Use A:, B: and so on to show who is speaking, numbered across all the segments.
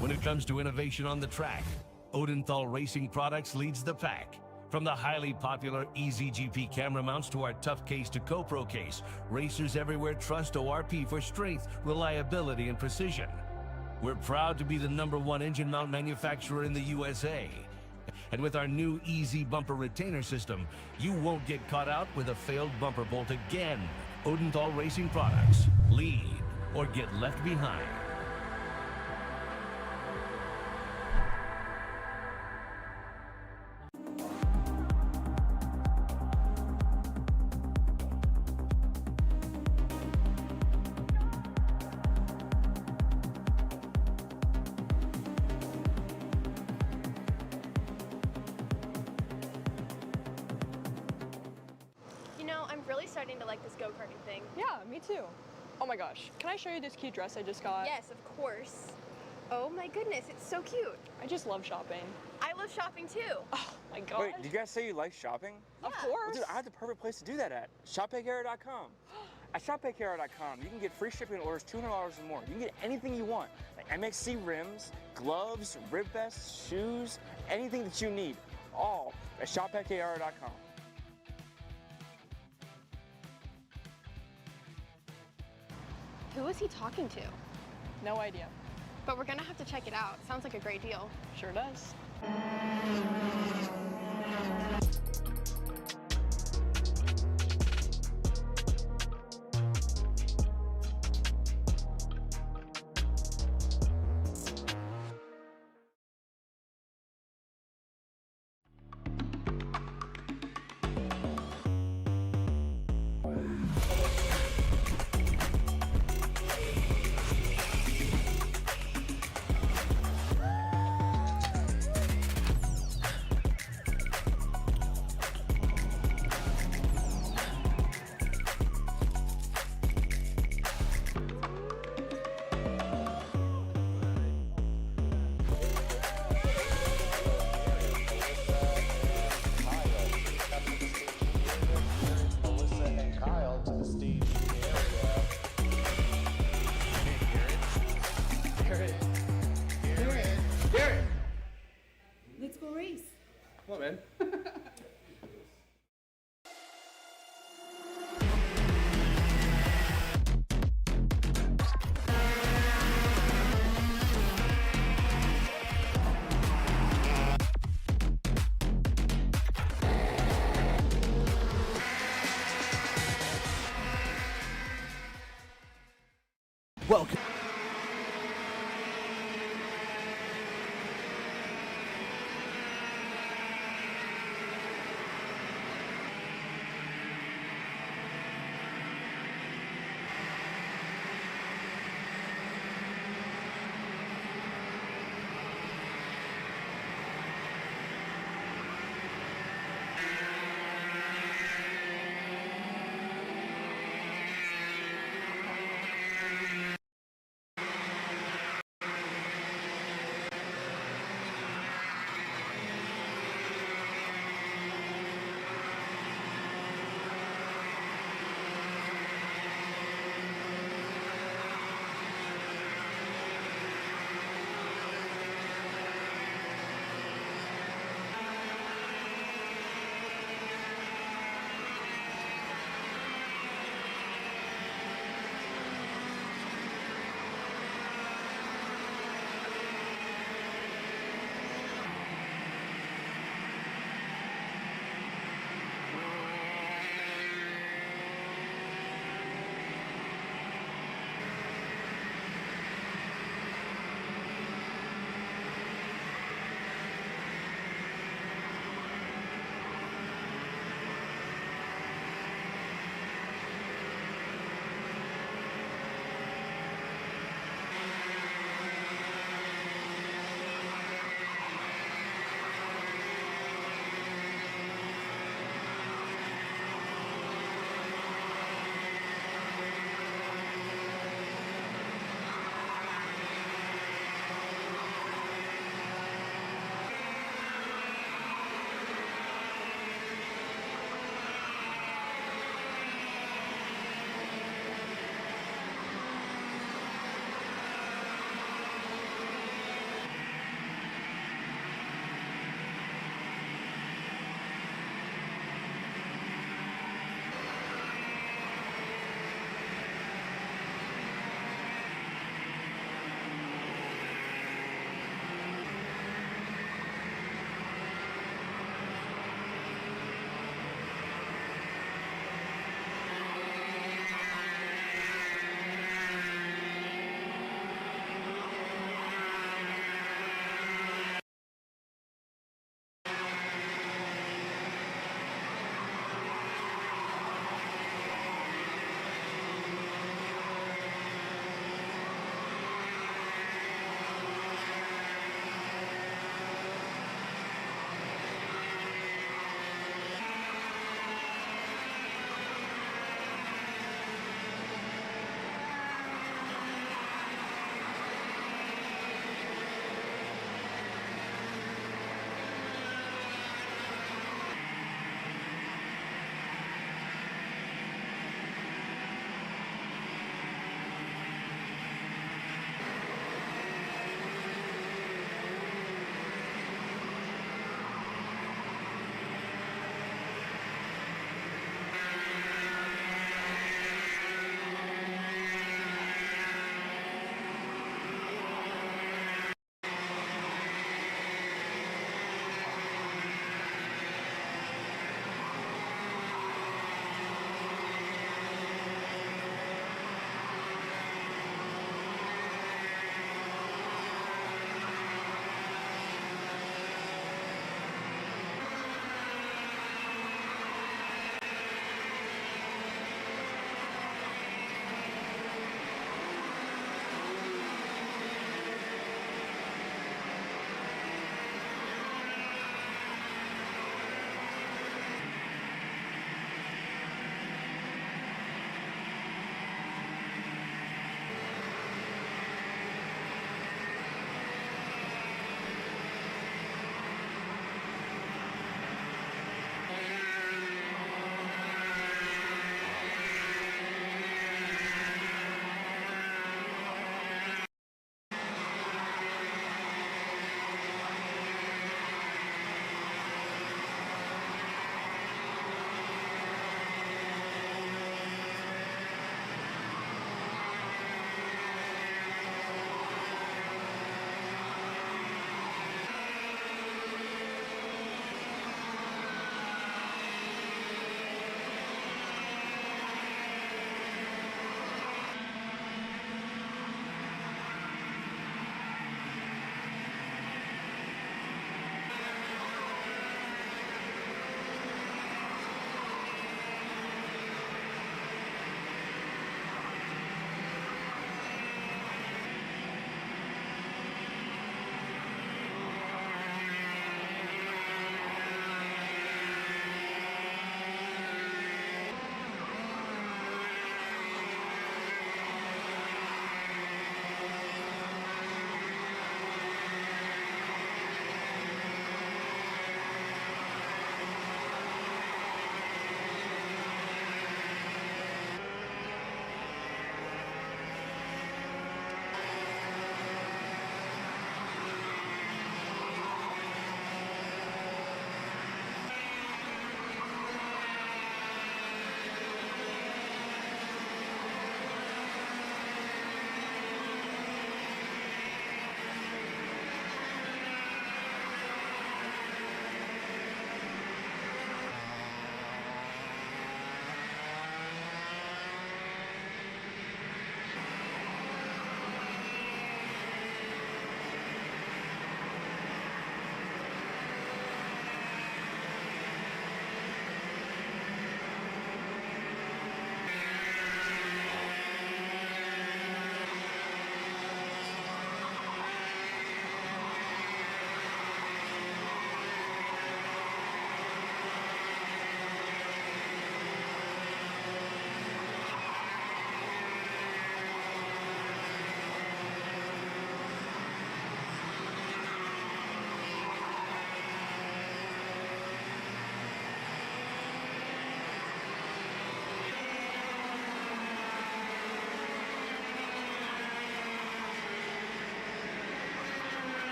A: When it comes to innovation on the track, Odenthal Racing Products leads the pack. From the highly popular EasyGP camera mounts to our tough case to GoPro case, racers everywhere trust ORP for strength, reliability, and precision. We're proud to be the #1 engine mount manufacturer in the USA. And with our new Easy Bumper Retainer System, you won't get caught out with a failed bumper bolt again. Odenthal Racing Products. Lead or get left behind.
B: I'm really starting to like this go-karting thing.
C: Yeah, me too. Oh my gosh, can I show you this cute dress I just got?
B: Yes, of course. Oh my goodness, it's so cute.
C: I just love shopping.
B: I love shopping too.
C: Oh my gosh.
D: Wait, did you guys say you like shopping?
C: Of
B: Yeah.
C: course.
D: Well, dude, I have the perfect place to do that at. ShopPayKara.com. At ShopPayKara.com, you can get free shipping on orders $200 or more. You can get anything you want, like MXC rims, gloves, rib vests, shoes, anything that you need, all at ShopPayKara.com.
B: Who is he talking to?
C: No idea.
B: But we're gonna have to check it out. Sounds like a great deal.
C: Sure does.
E: Let's go race.
F: Come on, man.
A: Welcome.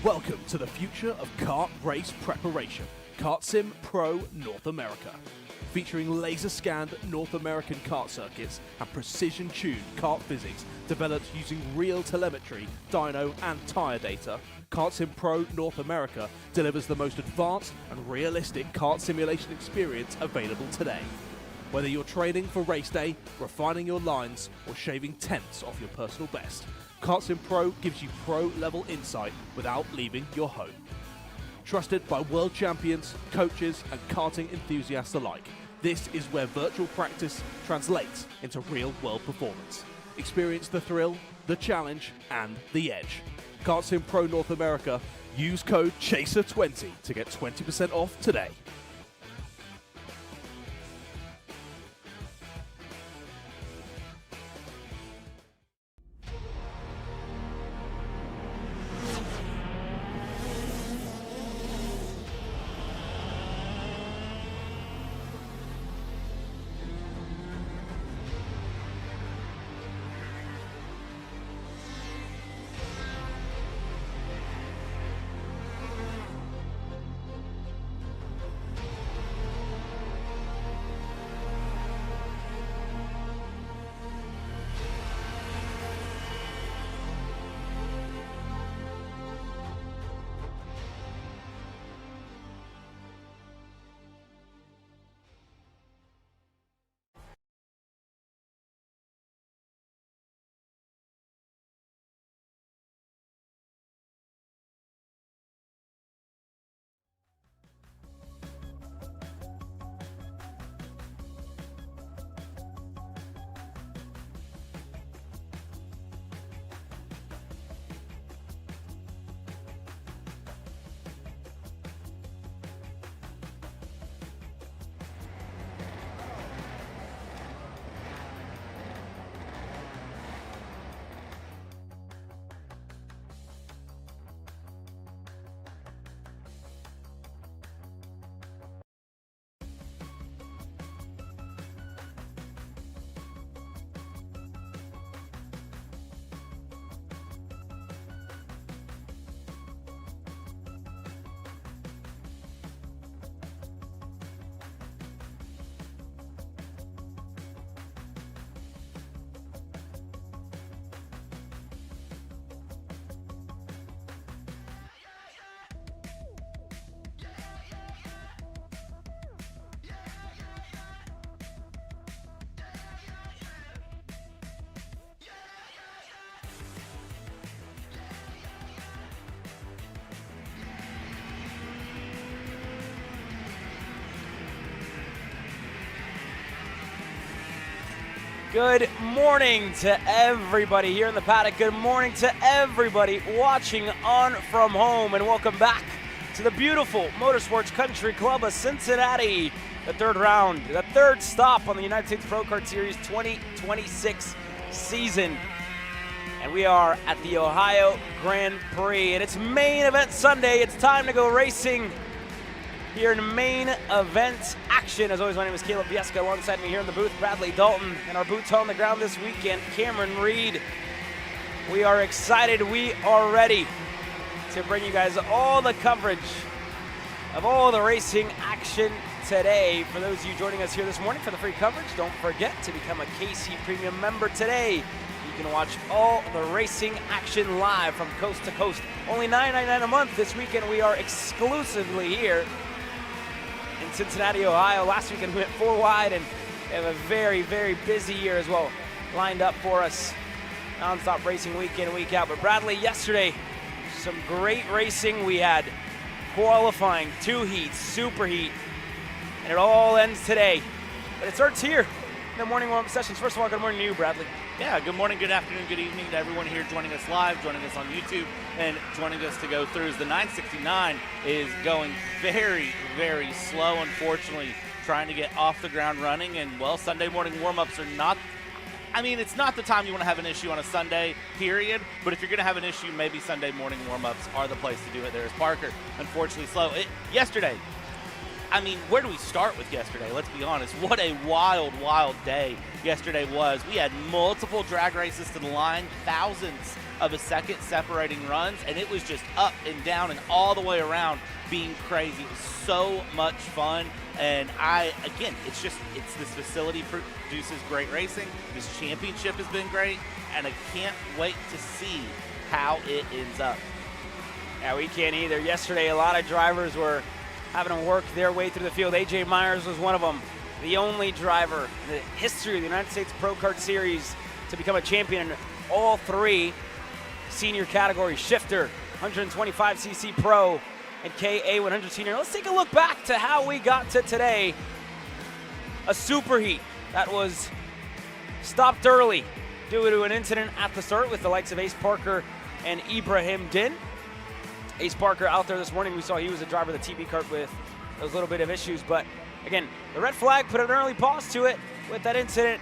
E: Welcome to the future of kart race preparation, Kart Sim Pro North America. Featuring laser-scanned North American kart circuits and precision-tuned kart physics developed using real telemetry, dyno and tyre data, Kart Sim Pro North America delivers the most advanced and realistic kart simulation experience available today. Whether you're training for race day, refining your lines, or shaving tenths off your personal best, Kart Sim Pro gives you pro-level insight without leaving your home. Trusted by world champions, coaches, and karting enthusiasts alike, this is where virtual practice translates into real-world performance. Experience the thrill, the challenge, and the edge. Kart Sim Pro North America. Use code CHASER20 to get 20% off today.
F: Good morning to everybody here in the paddock. Good morning to everybody watching on from home, and welcome back to the beautiful Motorsports Country Club of Cincinnati. The third round, the third stop on the United States Pro Kart Series 2026 season. And we are at the Ohio Grand Prix, and it's main event Sunday. It's time to go racing here in main event action. As always, my name is Caleb Bieska. Alongside me here in the booth, Bradley Dalton, and our boots on the ground this weekend, Cameron Reed. We are excited. We are ready to bring you guys all the coverage of all the racing action today. For those of you joining us here this morning for the free coverage, don't forget to become a KC Premium member today. You can watch all the racing action live from coast to coast. Only $9.99 a month. This weekend we are exclusively here in Cincinnati, Ohio. Last weekend we went 4 wide, and we have a very, very busy year as well lined up for us. Non-stop racing week in and week out. But Bradley, yesterday, some great racing. We had qualifying, 2 heats, super heat, and it all ends today. But it starts here in the morning warm-up sessions. First of all, good morning to you, Bradley.
G: Yeah, good morning, good afternoon, good evening to everyone here joining us live, joining us on YouTube, and joining us to go through. As the 969 is going very, very slow, unfortunately, trying to get off the ground running. And, well, Sunday morning warm-ups are not, I mean, it's not the time you want to have an issue on a Sunday, period. But if you're going to have an issue, maybe Sunday morning warm-ups are the place to do it. There's Parker, unfortunately slow. Yesterday, I mean, where do we start with yesterday? Let's be honest. What a wild, wild day yesterday was. We had multiple drag races to the line, thousandths of a second separating runs, and it was just up and down and all the way around being crazy. It was so much fun. And it's this facility produces great racing. This championship has been great, and I can't wait to see how it ends up.
F: Yeah, we can't either. Yesterday, a lot of drivers were having to work their way through the field. AJ Myers was one of them, the only driver in the history of the United States Pro Kart Series to become a champion in all three senior categories: shifter, 125cc pro, and KA100 senior. Let's take a look back to how we got to today. A superheat that was stopped early due to an incident at the start with the likes of Ace Parker and Ibrahim Din. Ace Parker out there this morning, we saw he was a driver of the TV kart with a little bit of issues, but again, the red flag put an early pause to it with that incident,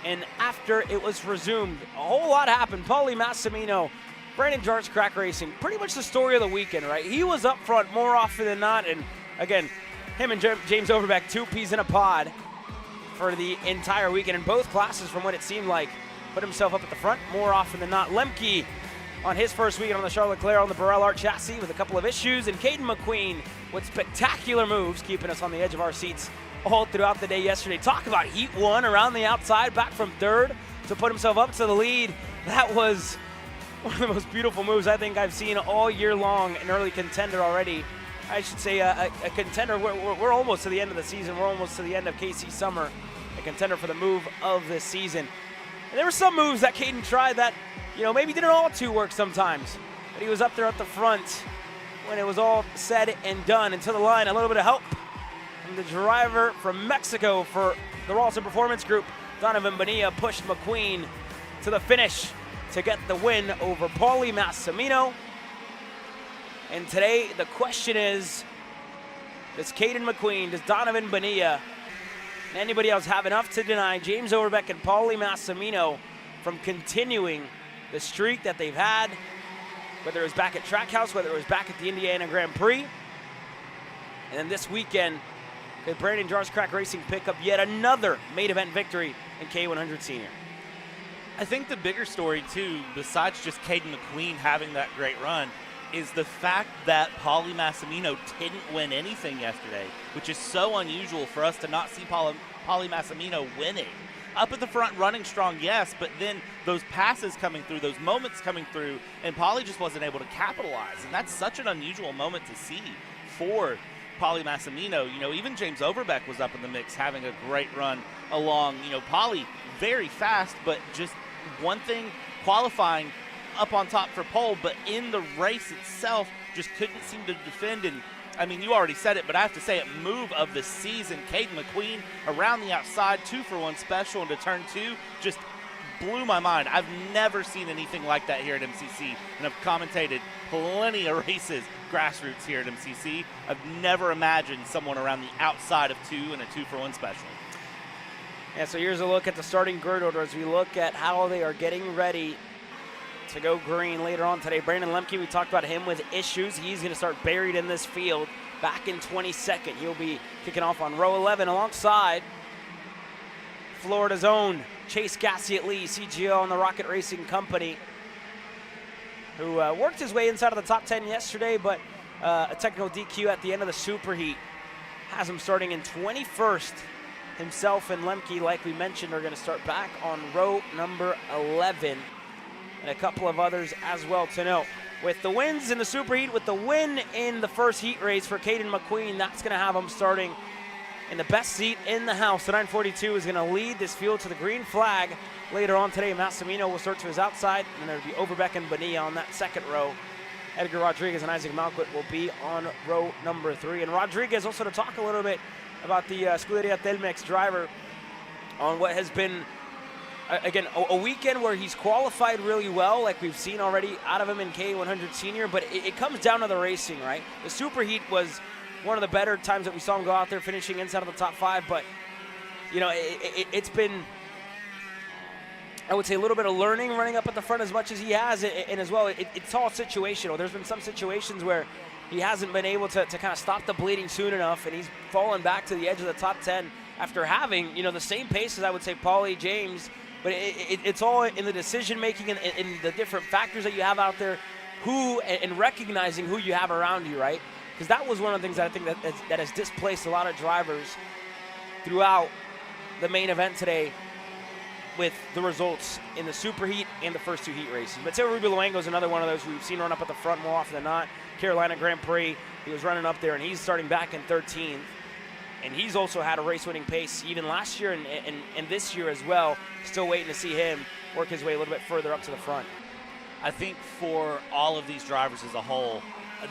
F: and after it was resumed, a whole lot happened. Paulie Massimino, Brandon Jart's Crack Racing, pretty much the story of the weekend, right? He was up front more often than not, and again, him and James Overbeck, two peas in a pod for the entire weekend in both classes from what it seemed like. Put himself up at the front more often than not. Lemke on his first weekend on the Charlotte Leclerc on the Burrell Art chassis with a couple of issues, and Caden McQueen with spectacular moves, keeping us on the edge of our seats all throughout the day yesterday. Talk about heat one around the outside, back from third to put himself up to the lead. That was one of the most beautiful moves I think I've seen all year long. An early contender already. I should say a contender. We're almost to the end of the season. We're almost to the end of KC Summer. A contender for the move of this season. And there were some moves that Caden tried that, maybe didn't all too work sometimes. But he was up there at the front when it was all said and done. And to the line, a little bit of help from the driver from Mexico for the Ralston Performance Group. Donovan Bonilla pushed McQueen to the finish to get the win over Paulie Massimino. And today, the question is, does Caden McQueen, does Donovan Bonilla, and anybody else have enough to deny James Overbeck and Paulie Massimino from continuing the streak that they've had, whether it was back at Trackhouse, whether it was back at the Indiana Grand Prix? And then this weekend, could Brandon Jar's Crack Racing pick up yet another main event victory in K100 Senior?
G: I think the bigger story, too, besides just Caden McQueen having that great run, is the fact that Paulie Massimino didn't win anything yesterday, which is so unusual for us to not see Paulie Massimino winning. Up at the front, running strong, yes, but then those passes coming through, those moments coming through, and Paulie just wasn't able to capitalize. And that's such an unusual moment to see for Paulie Massimino. Even James Overbeck was up in the mix, having a great run along. Paulie very fast, but just one thing, qualifying up on top for pole, but in the race itself just couldn't seem to defend. And I mean, you already said it, but I have to say it, move of the season. Caden McQueen around the outside, 2-for-1 special into turn 2, just blew my mind. I've never seen anything like that here at MCC, and I've commentated plenty of races, grassroots here at MCC. I've never imagined someone around the outside of 2 in a 2-for-1 special.
F: Yeah, so here's a look at the starting grid order as we look at how they are getting ready to go green later on today. Brandon Lemke, we talked about him with issues. He's going to start buried in this field back in 22nd. He'll be kicking off on row 11 alongside Florida's own Chase Gassiet-Lee, CGO on the Rocket Racing Company, who worked his way inside of the top 10 yesterday, but a technical DQ at the end of the superheat has him starting in 21st. Himself and Lemke, like we mentioned, are going to start back on row number 11. And a couple of others as well to note. With the wins in the superheat, with the win in the first heat race for Caden McQueen, that's going to have him starting in the best seat in the house. The 942 is going to lead this field to the green flag later on today. Massimino will start to his outside, and there'll be Overbeck and Bonilla on that second row. Edgar Rodriguez and Isaac Malquit will be on row number 3. And Rodriguez also to talk a little bit about the Scuderia Telmex driver on what has been, again, a weekend where he's qualified really well, like we've seen already out of him in K100 Senior, but it comes down to the racing, right? The superheat was one of the better times that we saw him go out there finishing inside of the top 5, but, it's been, I would say, a little bit of learning running up at the front as much as he has, and as well, it's all situational. There's been some situations where he hasn't been able to kind of stop the bleeding soon enough, and he's fallen back to the edge of the top 10 after having, you know, the same pace as I would say Paulie James, but it's all in the decision-making and in the different factors that you have out there, and recognizing who you have around you, right? Because that was one of the things that I think that has displaced a lot of drivers throughout the main event today with the results in the superheat and the first 2 heat races. But Matteo Rubio Luengo is another one of those we've seen run up at the front more often than not. Carolina Grand Prix, he was running up there, and he's starting back in 13th. And he's also had a race-winning pace even last year and this year as well. Still waiting to see him work his way a little bit further up to the front.
G: I think for all of these drivers as a whole,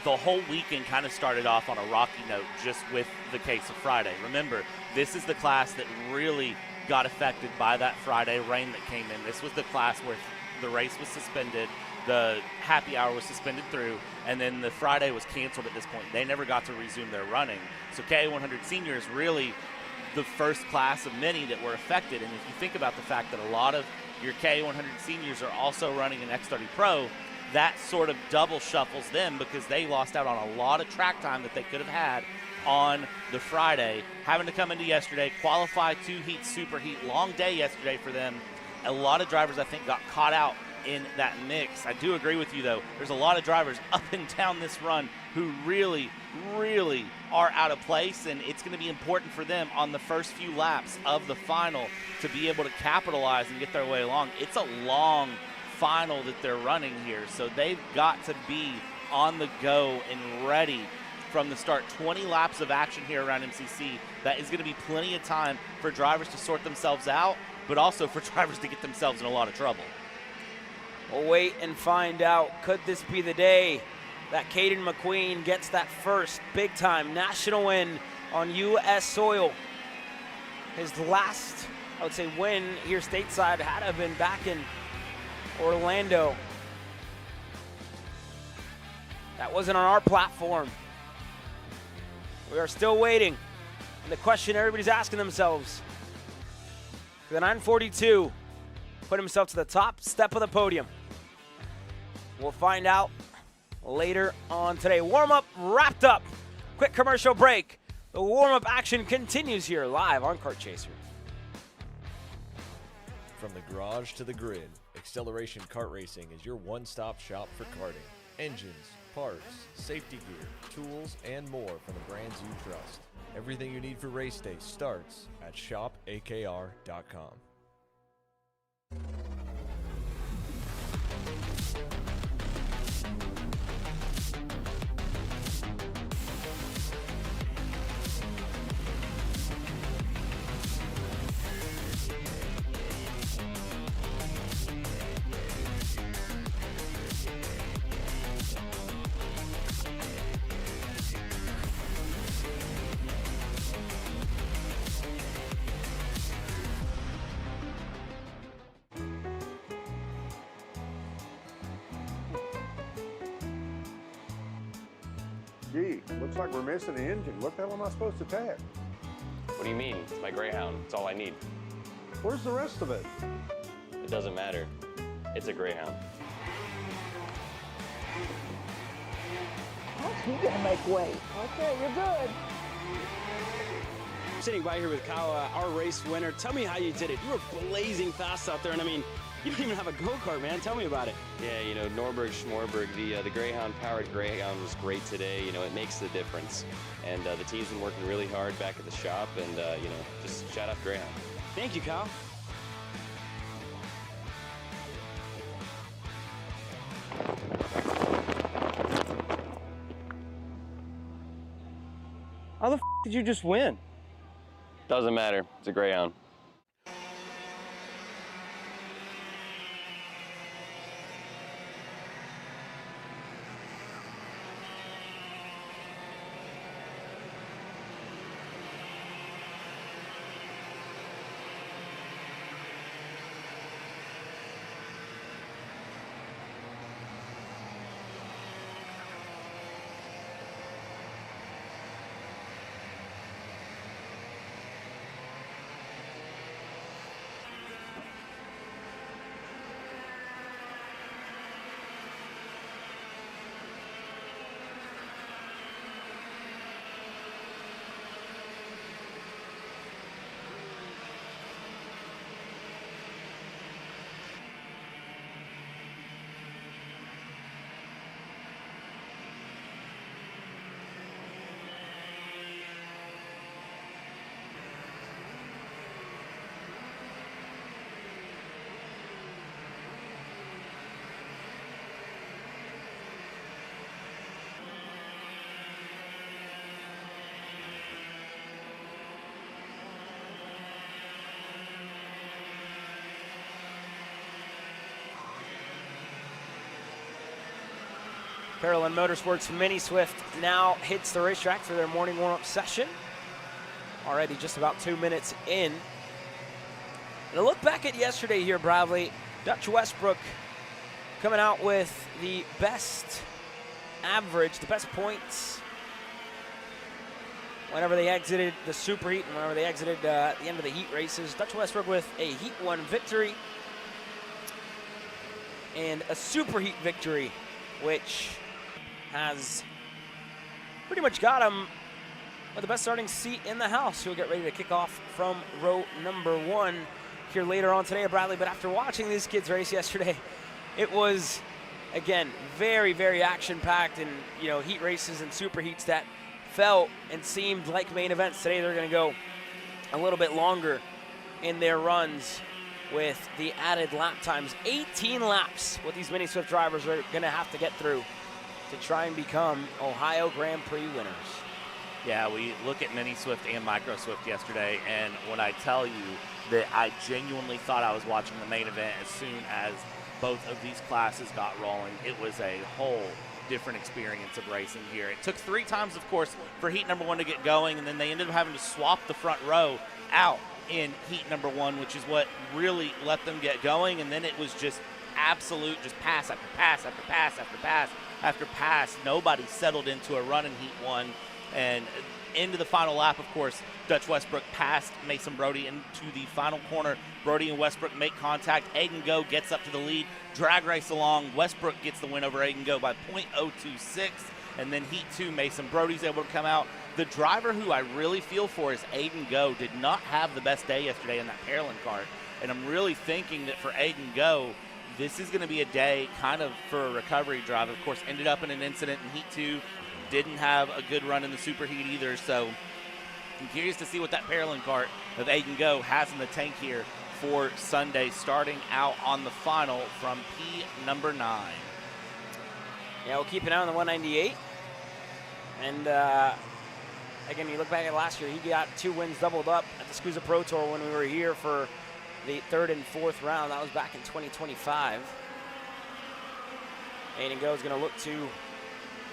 G: the whole weekend kind of started off on a rocky note just with the case of Friday. Remember, this is the class that really got affected by that Friday rain that came in. This was the class where the race was suspended, the happy hour was suspended through, and then the Friday was canceled at this point. They never got to resume their running. So K100 Senior is really the first class of many that were affected. And if you think about the fact that a lot of your K100 Seniors are also running an X30 Pro, that sort of double shuffles them because they lost out on a lot of track time that they could have had on the Friday, having to come into yesterday, qualify 2 heats, superheat, long day yesterday for them. A lot of drivers, I think, got caught out in that mix. I do agree with you, though. There's a lot of drivers up and down this run who really, really are out of place, and it's going to be important for them on the first few laps of the final to be able to capitalize and get their way along. It's a long final that they're running here, so they've got to be on the go and ready from the start. 20 laps of action here around MCC. That is going to be plenty of time for drivers to sort themselves out, but also for drivers to get themselves in a lot of trouble.
F: We'll wait and find out. Could this be the day that Caden McQueen gets that first big-time national win on U.S. soil? His last, I would say, win here stateside had to have been back in Orlando. That wasn't on our platform. We are still waiting. And the question everybody's asking themselves, the 942 put himself to the top step of the podium. We'll find out later on today. Warm-up wrapped up. Quick commercial break. The warm-up action continues here live on Kart Chaser.
H: From the garage to the grid, Acceleration Kart Racing is your one-stop shop for karting. Engines, parts, safety gear, tools, and more from the brands you trust. Everything you need for race day starts at shopakr.com.
I: Gee, looks like we're missing the engine. What the hell am I supposed to tag?
J: What do you mean? It's my Greyhound. It's all I need.
I: Where's the rest of it?
J: It doesn't matter. It's a Greyhound.
K: You gotta make way.
C: Okay, you're good.
K: Sitting by here with Kyle, our race winner. Tell me how you did it. You were blazing fast out there, and I mean, you don't even have a go-kart, man. Tell me about it.
J: Yeah, you know, Norberg, Schmorberg, the Greyhound-powered Greyhound was great today. You know, it makes the difference. And the team's been working really hard back at the shop, and, you know, just shout out Greyhound.
K: Thank you, Kyle.
D: How the f did you just win?
J: Doesn't matter. It's a Greyhound.
F: Parallel Motorsports Mini Swift now hits the racetrack for their morning warm-up session. Already just about 2 minutes in. And a look back at yesterday here, Bradley. Dutch Westbrook coming out with the best average, the best points whenever they exited the superheat and whenever they exited at the end of the heat races. Dutch Westbrook with a Heat 1 victory and a superheat victory, which has pretty much got him with the best starting seat in the house. He'll get ready to kick off from row number 1 here later on today, Bradley. But after watching these kids race yesterday, it was, again, very, very action-packed, and heat races and superheats that felt and seemed like main events. Today they're going to go a little bit longer in their runs with the added lap times. 18 laps what these Mini Swift drivers are going to have to get through to try and become Ohio Grand Prix winners.
G: Yeah, we look at Mini Swift and Micro Swift yesterday, and when I tell you that I genuinely thought I was watching the main event as soon as both of these classes got rolling, it was a whole different experience of racing here. It took 3 times, of course, for heat number 1 to get going, and then they ended up having to swap the front row out in heat number 1, which is what really let them get going. And then it was just absolute, just pass after pass after pass after pass after pass. Nobody settled into a run in heat 1. And into the final lap, of course, Dutch Westbrook passed Mason Brody into the final corner. Brody and Westbrook make contact. Aiden Go gets up to the lead. Drag race along. Westbrook gets the win over Aiden Go by .026. And then heat 2, Mason Brody's able to come out. The driver who I really feel for is Aiden Go. Did not have the best day yesterday in that Paralyn kart. And I'm really thinking that for Aiden Go, this is going to be a day kind of for a recovery drive. Of course, ended up in an incident in heat 2. Didn't have a good run in the superheat either. So I'm curious to see what that Paralyn kart of Aiden Go has in the tank here for Sunday, starting out on the final from P number 9.
F: Yeah, we'll keep an eye on the 198. And again, you look back at last year, he got 2 wins doubled up at the SCUSA Pro Tour when we were here for the 3rd and 4th round. That was back in 2025. Aiden Go is going to look to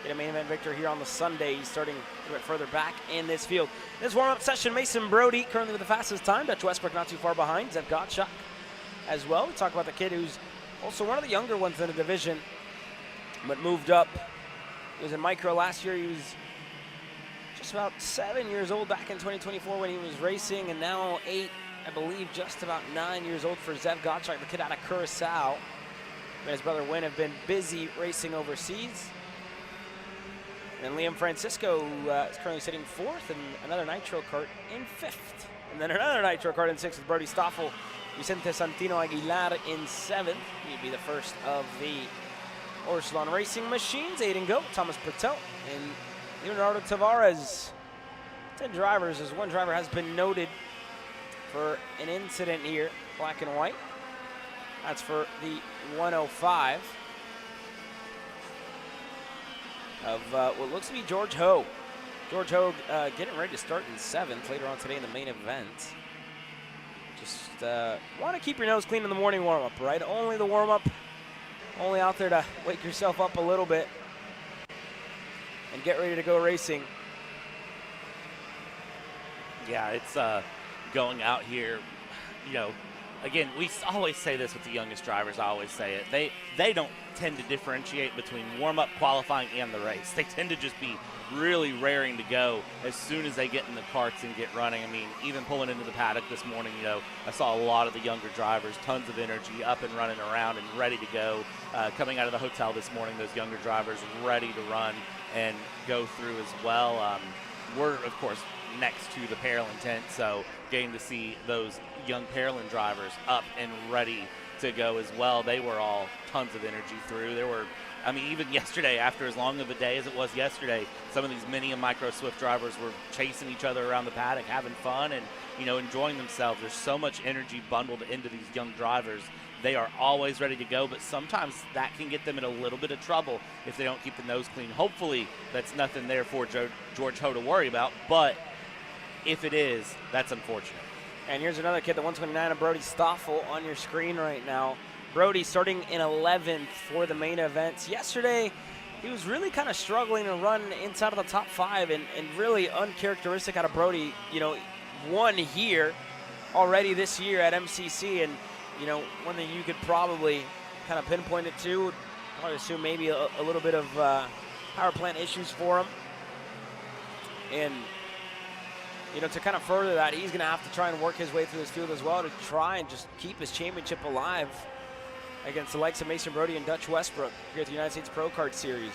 F: get a main event victory here on the Sunday. He's starting a bit further back in this field. This warm-up session, Mason Brody currently with the fastest time. Dutch Westbrook not too far behind. Zev Gottschalk as well. We talk about the kid who's also one of the younger ones in the division, but moved up. He was in micro last year. He was just about 7 years old back in 2024 when he was racing, and now 8, I believe, just about 9 years old for Zev Gottschalk, the kid out of Curacao. Him and his brother Wynn have been busy racing overseas. And Liam Francisco is currently sitting 4th, and another Nitro kart in 5th. And then another Nitro kart in 6th with Brody Stoffel. Vicente Santino Aguilar in 7th. He'd be the first of the Orsalon Racing Machines. Aiden Go, Thomas Patel, and Leonardo Tavares. 10 drivers, as one driver has been noted for an incident here, black and white. That's for the 105. Of what looks to be George Ho. George Ho getting ready to start in 7th later on today in the main event. Just want to keep your nose clean in the morning warm-up, right? Only the warm-up, only out there to wake yourself up a little bit and get ready to go racing.
G: Yeah, it's going out here, again, we always say this with the youngest drivers. I always say it. They don't tend to differentiate between warm-up, qualifying, and the race. They tend to just be really raring to go as soon as they get in the karts and get running. I mean, even pulling into the paddock this morning, I saw a lot of the younger drivers, tons of energy, up and running around and ready to go. Coming out of the hotel this morning, those younger drivers ready to run and go through as well. We're, of course, next to the Paralyn tent, so getting to see those young Paralyn drivers up and ready to go as well. They were all tons of energy through. Even yesterday, after as long of a day as it was yesterday, some of these mini and micro Swift drivers were chasing each other around the paddock, having fun and, enjoying themselves. There's so much energy bundled into these young drivers. They are always ready to go, but sometimes that can get them in a little bit of trouble if they don't keep the nose clean. Hopefully, that's nothing there for George Ho to worry about, but if it is, that's unfortunate.
F: And here's another kid, the 129 of Brody Stoffel on your screen right now. Brody starting in 11th for the main events. Yesterday, he was really kind of struggling to run inside of the top 5 and really uncharacteristic out of Brody. You know, won here already this year at MCC, and you know, one thing you could probably kind of pinpoint it to, probably assume maybe a little bit of power plant issues for him. And you know, to kind of further that, he's going to have to try and work his way through this field as well to try and just keep his championship alive against the likes of Mason Brody and Dutch Westbrook here at the United States Pro Kart Series.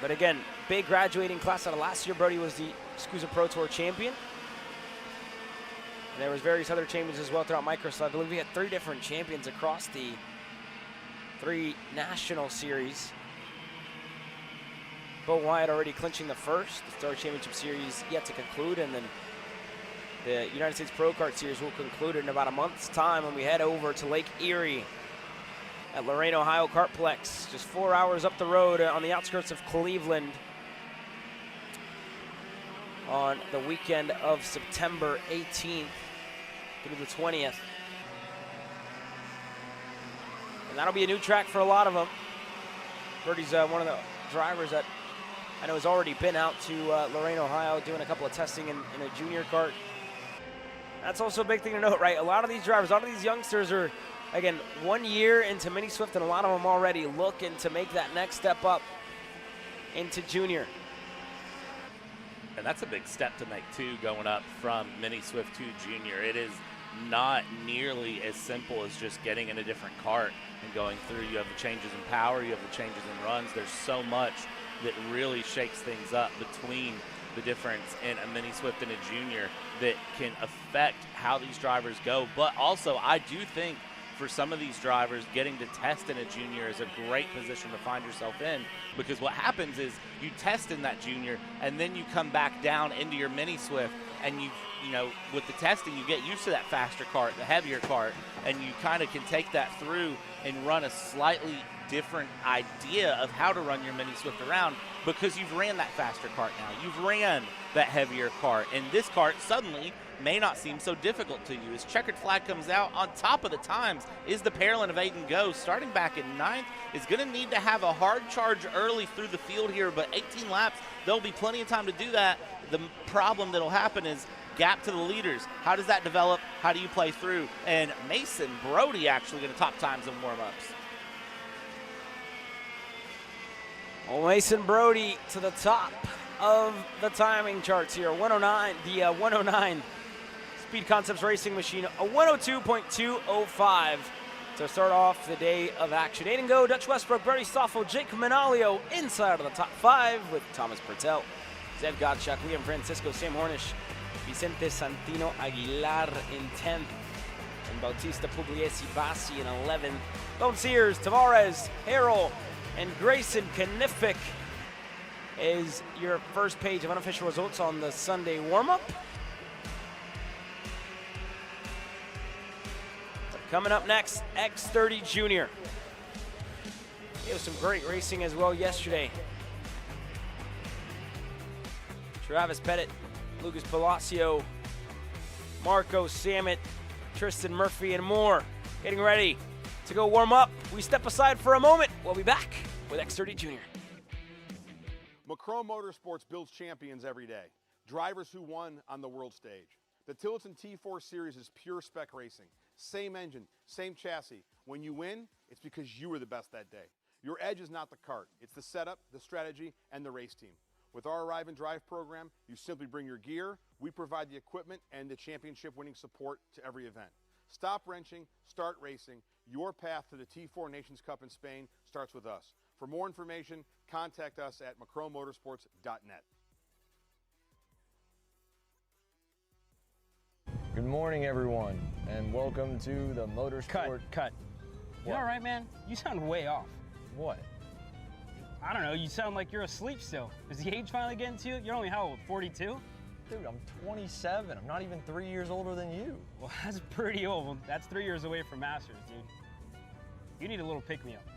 F: But again, big graduating class out of last year. Brody was the SCUSA Pro Tour champion. And there was various other champions as well throughout Micro, so I believe we had 3 different champions across the 3 national series. Bo Wyatt already clinching the first. The Star Championship Series yet to conclude, and then the United States Pro Kart Series will conclude in about a month's time when we head over to Lake Erie at Lorain, Ohio KartPlex, just 4 hours up the road on the outskirts of Cleveland on the weekend of September 18th through the 20th. And that'll be a new track for a lot of them. Birdie's one of the drivers that I know has already been out to Lorain, Ohio, doing a couple of testing in a junior kart. That's also a big thing to note, right? A lot of these drivers, a lot of these youngsters are, again, 1 year into Mini Swift, and a lot of them already looking to make that next step up into junior.
G: And that's a big step to make, too, going up from Mini Swift to junior. It is not nearly as simple as just getting in a different kart and going through. You have the changes in power, you have the changes in runs. There's so much that really shakes things up between the difference in a Mini Swift and a junior that can affect how these drivers go. But also, I do think for some of these drivers, getting to test in a junior is a great position to find yourself in, because what happens is you test in that junior and then you come back down into your Mini Swift, and you know, with the testing, you get used to that faster kart, the heavier kart, and you kind of can take that through and run a slightly different idea of how to run your Mini Swift around, because you've ran that faster kart now. You've ran that heavier kart, and this kart suddenly may not seem so difficult to you. As checkered flag comes out, on top of the times is the Parolin of Aiden Go, starting back in 9th, is going to need to have a hard charge early through the field here, but 18 laps, there'll be plenty of time to do that. The problem that'll happen is gap to the leaders. How does that develop? How do you play through? And Mason Brody actually going to top times in warm-ups.
F: Well, Mason Brody to the top of the timing charts here. 109, the 109 Speed Concepts Racing Machine, a 102.205 to start off the day of action. Aiden Go, Dutch Westbrook, Brody Stoffel, Jake Manalio inside of the top 5 with Thomas Pertel, Zev Gottschalk, Liam Francisco, Sam Hornish, Vicente Santino Aguilar in 10th, and Bautista Pugliese Bassi in 11th. Lone Sears, Tavares, Harrell, and Grayson Knifick is your first page of unofficial results on the Sunday warm-up. Coming up next, X30 Junior. It was some great racing as well yesterday. Travis Pettit, Lucas Palacio, Marco Samet, Tristan Murphy, and more getting ready to go warm up. We step aside for a moment. We'll be back with X30 Junior.
I: Macron Motorsports builds champions every day, drivers who won on the world stage. The Tillotson T4 Series is pure spec racing. Same engine, same chassis. When you win, it's because you were the best that day. Your edge is not the kart, it's the setup, the strategy, and the race team. With our Arrive and Drive program, you simply bring your gear, we provide the equipment and the championship-winning support to every event. Stop wrenching, start racing. Your path to the T4 Nations Cup in Spain starts with us. For more information, contact us at macronmotorsports.net.
H: Good morning, everyone, and welcome to the Motorsport.
K: Cut. You all right, man? You sound way off.
H: What?
K: I don't know, you sound like you're asleep still. Is the age finally getting to you? You're only how old, 42?
H: Dude, I'm 27. I'm not even 3 years older than you.
K: Well, that's pretty old. That's 3 years away from Masters, dude. You need a little pick-me-up.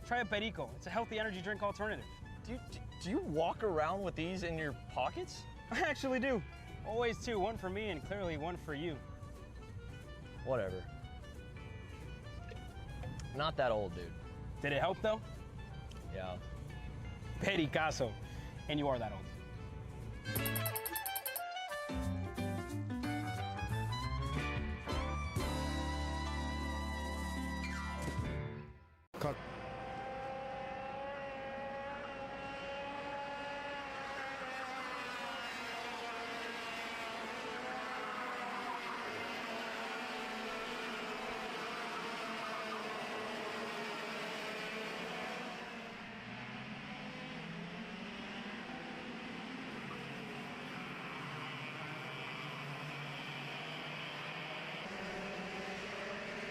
K: Try a Perico. It's a healthy energy drink alternative.
H: Do you walk around with these in your pockets?
K: I actually do. Always two, one for me and clearly one for you.
H: Whatever. Not that old, dude.
K: Did it help though?
H: Yeah.
K: Pericazo. And you are that old.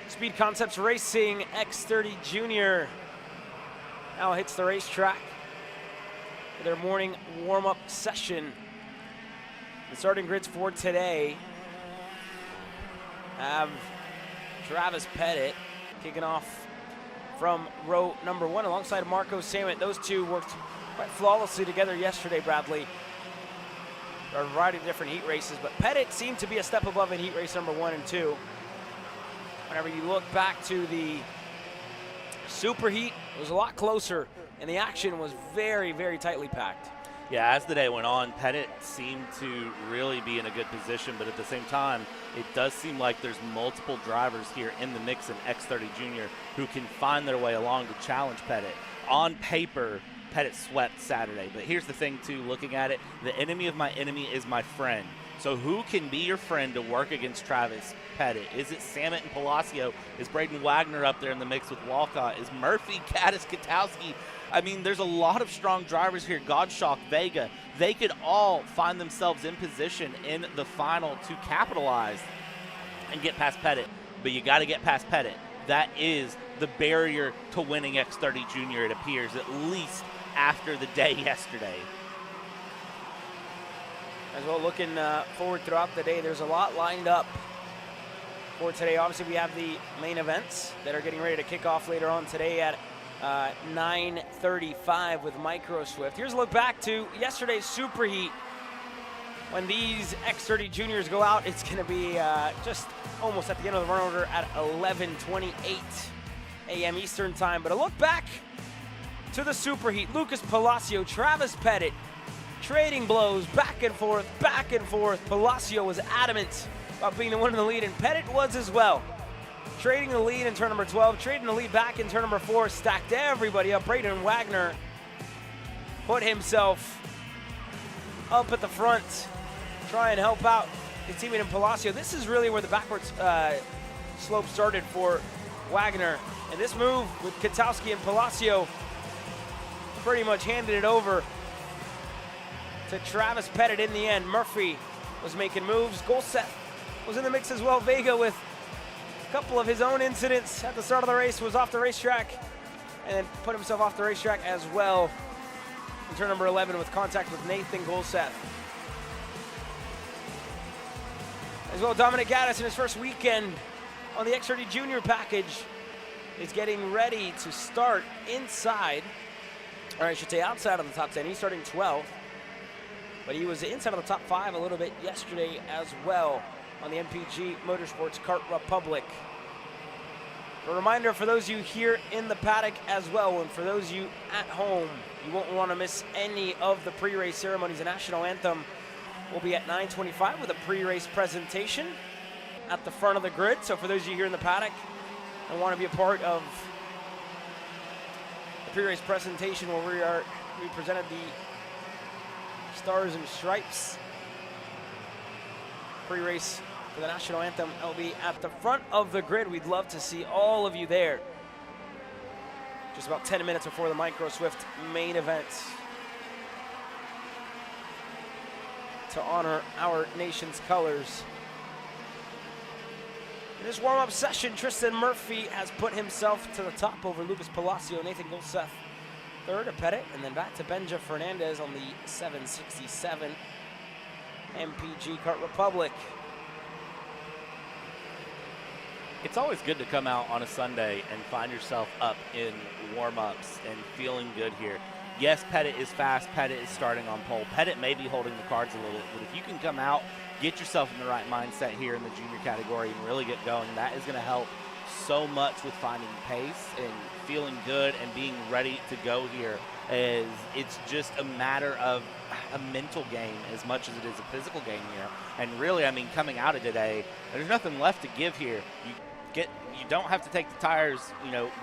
F: Speed Concepts Racing X30 Junior now hits the racetrack for their morning warm-up session. The starting grids for today have Travis Pettit kicking off from row number 1 alongside Marco Samet. Those two worked quite flawlessly together yesterday, Bradley. A variety of different heat races, but Pettit seemed to be a step above in heat race number 1 and 2. Whenever you look back to the superheat, it was a lot closer, and the action was very, very tightly packed.
G: Yeah, as the day went on, Pettit seemed to really be in a good position, but at the same time, it does seem like there's multiple drivers here in the mix in X30 Junior who can find their way along to challenge Pettit. On paper, Pettit swept Saturday, but here's the thing too, looking at it, the enemy of my enemy is my friend. So who can be your friend to work against Travis Pettit? Is it Samet and Palacio? Is Braden Wagner up there in the mix with Walcott? Is Murphy, Gaddis, Katowski? I mean, there's a lot of strong drivers here. Godshock, Vega. They could all find themselves in position in the final to capitalize and get past Pettit. But you got to get past Pettit. That is the barrier to winning X30 Junior, it appears, at least after the day yesterday.
F: As well, looking forward throughout the day, there's a lot lined up for today. Obviously, we have the main events that are getting ready to kick off later on today at 9:35 with Micro Swift. Here's a look back to yesterday's Superheat. When these X30 Juniors go out, it's going to be just almost at the end of the run order at 11:28 a.m. Eastern time. But a look back to the Superheat. Lucas Palacio, Travis Pettit, trading blows back and forth, back and forth. Palacio was adamant about being the one in the lead, and Pettit was as well. Trading the lead in turn number 12, trading the lead back in turn number 4, stacked everybody up. Braden Wagner put himself up at the front, try and help out his teammate in Palacio. This is really where the backwards slope started for Wagner. And this move with Katowski and Palacio pretty much handed it over to Travis Pettit in the end. Murphy was making moves. Golseth was in the mix as well. Vega with a couple of his own incidents at the start of the race, was off the racetrack and then put himself off the racetrack as well in turn number 11 with contact with Nathan Golseth. As well, Dominic Gaddis in his first weekend on the X30 Junior package is getting ready to start inside, or I should say outside of the top 10. He's starting 12th, but he was inside of the top 5 a little bit yesterday as well on the MPG Motorsports Kart Republic. A reminder for those of you here in the paddock as well, and for those of you at home, you won't want to miss any of the pre-race ceremonies. The national anthem will be at 9:25 with a pre-race presentation at the front of the grid. So for those of you here in the paddock and want to be a part of the pre-race presentation where we presented the Stars and Stripes pre-race for the national anthem, it'll be at the front of the grid. We'd love to see all of you there. Just about 10 minutes before the Micro Swift main event to honor our nation's colors. In this warm-up session, Tristan Murphy has put himself to the top over Lucas Palacio, Nathan Golseth third, a Pettit, and then back to Benja Fernandez on the 767 MPG Kart Republic.
G: It's always good to come out on a Sunday and find yourself up in warm-ups and feeling good here. Yes, Pettit is fast. Pettit is starting on pole. Pettit may be holding the cards a little bit, but if you can come out, get yourself in the right mindset here in the junior category and really get going, that is going to help so much with finding pace and feeling good and being ready to go here. Is it's just a matter of a mental game as much as it is a physical game here. And really, I mean, coming out of today, there's nothing left to give here. You don't have to take the tires,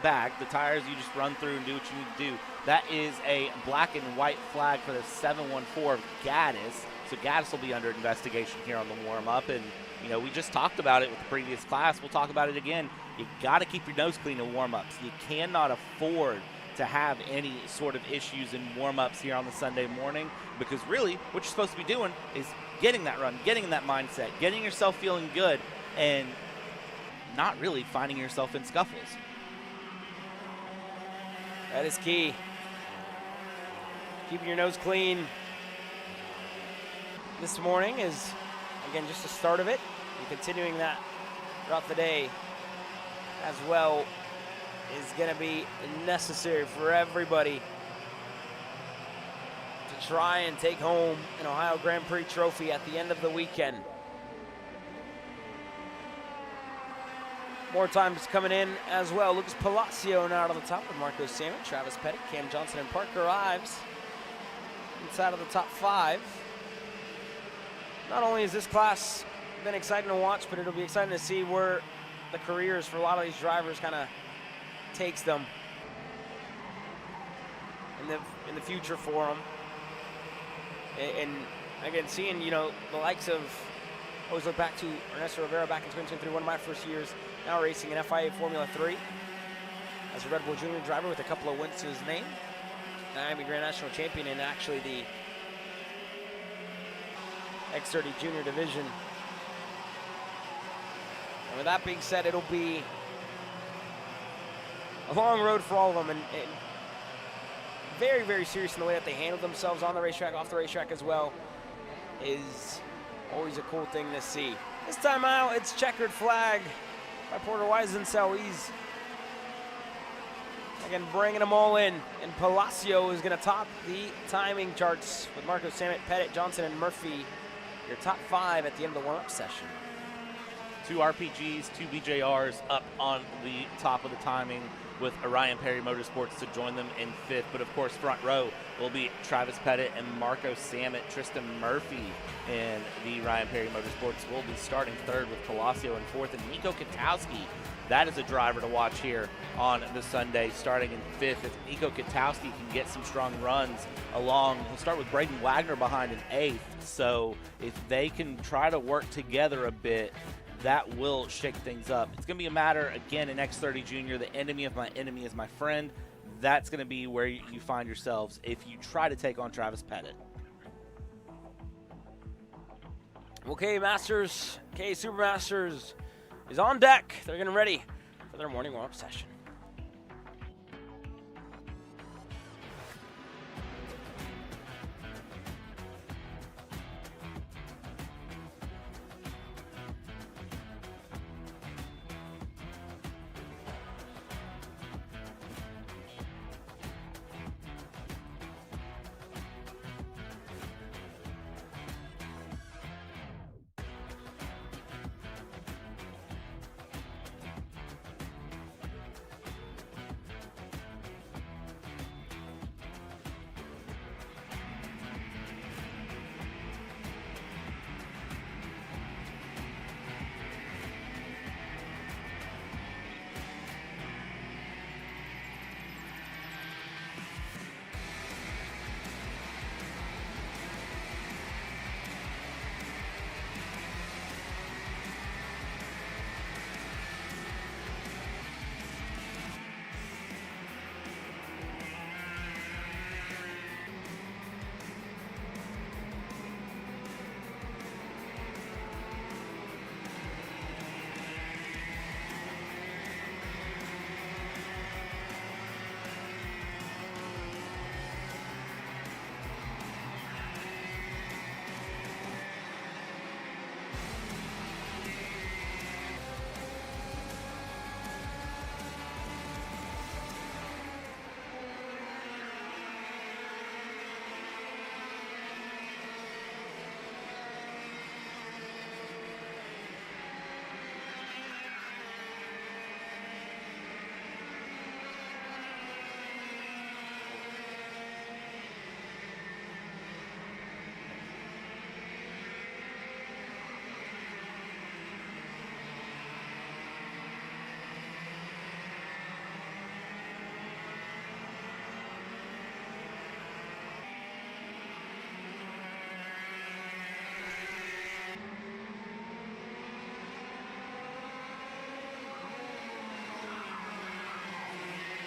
G: back. The tires you just run through and do what you need to do. That is a black and white flag for the 714 of Gaddis. So Gaddis will be under investigation here on the warm-up. And, we just talked about it with the previous class. We'll talk about it again. You got to keep your nose clean in warm-ups. You cannot afford to have any sort of issues in warm-ups here on the Sunday morning, because really what you're supposed to be doing is getting that run, getting that mindset, getting yourself feeling good, and not really finding yourself in scuffles.
F: That is key. Keeping your nose clean. This morning is, again, just the start of it. And continuing that throughout the day as well is going to be necessary for everybody to try and take home an Ohio Grand Prix trophy at the end of the weekend. More times coming in as well. Lucas Palacio now out of the top with Marco Samet, Travis Pettit, Cam Johnson, and Parker Ives inside of the top 5. Not only has this class been exciting to watch, but it'll be exciting to see where the careers for a lot of these drivers kind of takes them in the future for them. And again, seeing, the likes of, I always look back to Ernesto Rivera back in 2023, one of my first years, now racing in FIA Formula 3 as a Red Bull Junior driver with a couple of wins to his name. Miami Grand National Champion in actually the X30 Junior Division. And with that being said, it'll be a long road for all of them, and very, very serious in the way that they handle themselves on the racetrack, off the racetrack as well, is always a cool thing to see. This time out, it's checkered flag by Porter Weisensel. He's, again, bringing them all in, and Palacio is going to top the timing charts with Marco Samet, Pettit, Johnson, and Murphy, your top 5 at the end of the warm-up session.
G: 2 RPGs, 2 BJRs up on the top of the timing, with Orion Perry Motorsports to join them in 5th. But of course, front row will be Travis Pettit and Marco Samet. Tristan Murphy in the Ryan Perry Motorsports will be starting 3rd with Palacio in 4th. And Nico Katowski, that is a driver to watch here on the Sunday, starting in 5th. If Nico Katowski can get some strong runs along, he'll start with Braden Wagner behind in 8th. So if they can try to work together a bit, that will shake things up. It's going to be a matter, again, in X30 Junior, the enemy of my enemy is my friend. That's going to be where you find yourselves if you try to take on Travis Pettit.
F: Okay, Masters, Supermasters is on deck. They're getting ready for their morning warm-up session.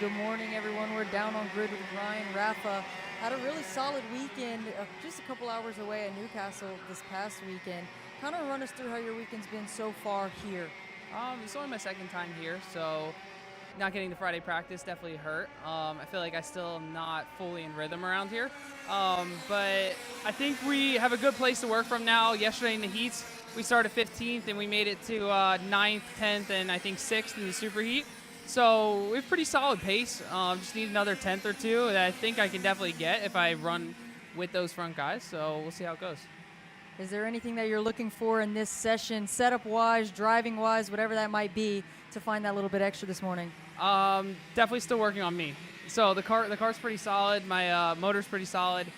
L: Good morning, everyone. We're down on grid with Ryan Raffa. Had a really solid weekend, just a couple hours away at Newcastle this past weekend. Kind of run us through how your weekend's been so far here.
M: It's only my second time here, so not getting the Friday practice definitely hurt. I feel like I still am not fully in rhythm around here. But I think we have a good place to work from now. Yesterday in the heats, we started 15th and we made it to 9th, 10th, and I think 6th in the super heat. So we have pretty solid pace. Just need another 10th or two that I think I can definitely get if I run with those front guys. So we'll see how it goes.
L: Is there anything that you're looking for in this session, setup-wise, driving-wise, whatever that might be, to find that little bit extra this morning?
M: Definitely still working on me. So the cart's pretty solid. My motor's pretty solid.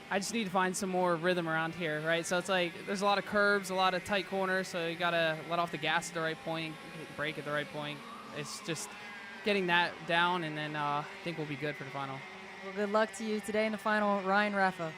M: I just need to find some more rhythm around here, right? So it's like there's a lot of curbs, a lot of tight corners, so you got to let off the gas at the right point, hit the brake at the right point. It's just getting that down, and then I think we'll be good for the final.
L: Well, good luck to you today in the final, Ryan Raffa.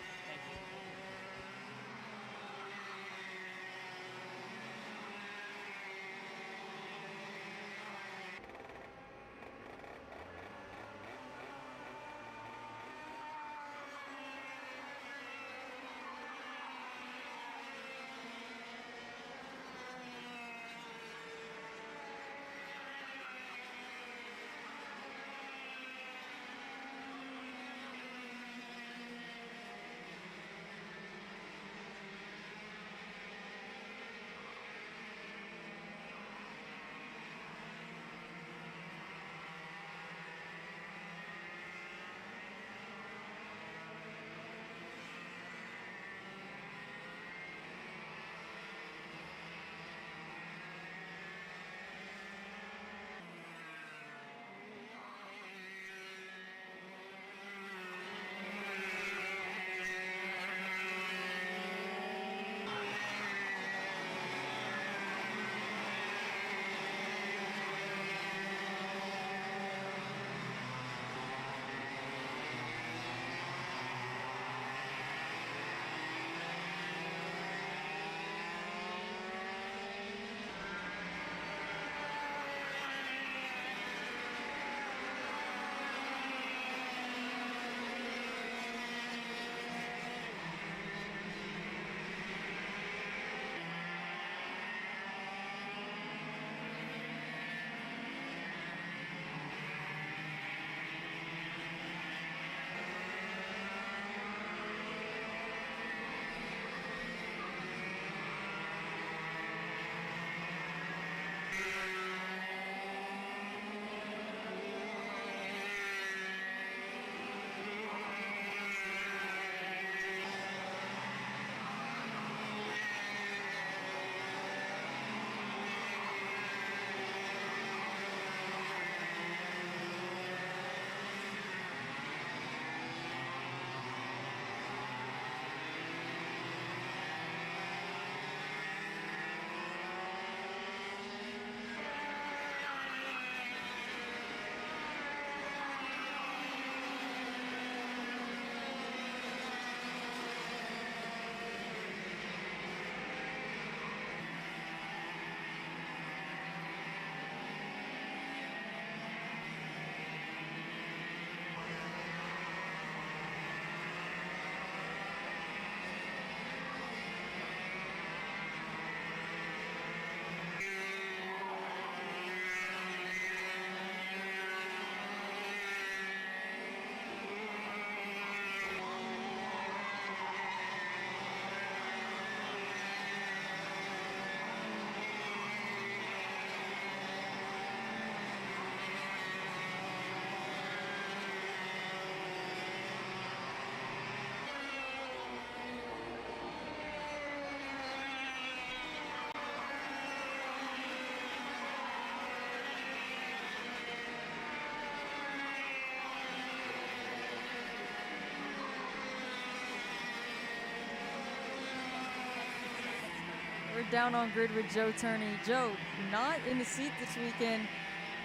L: We're down on grid with Joe Turney. Joe, not in the seat this weekend,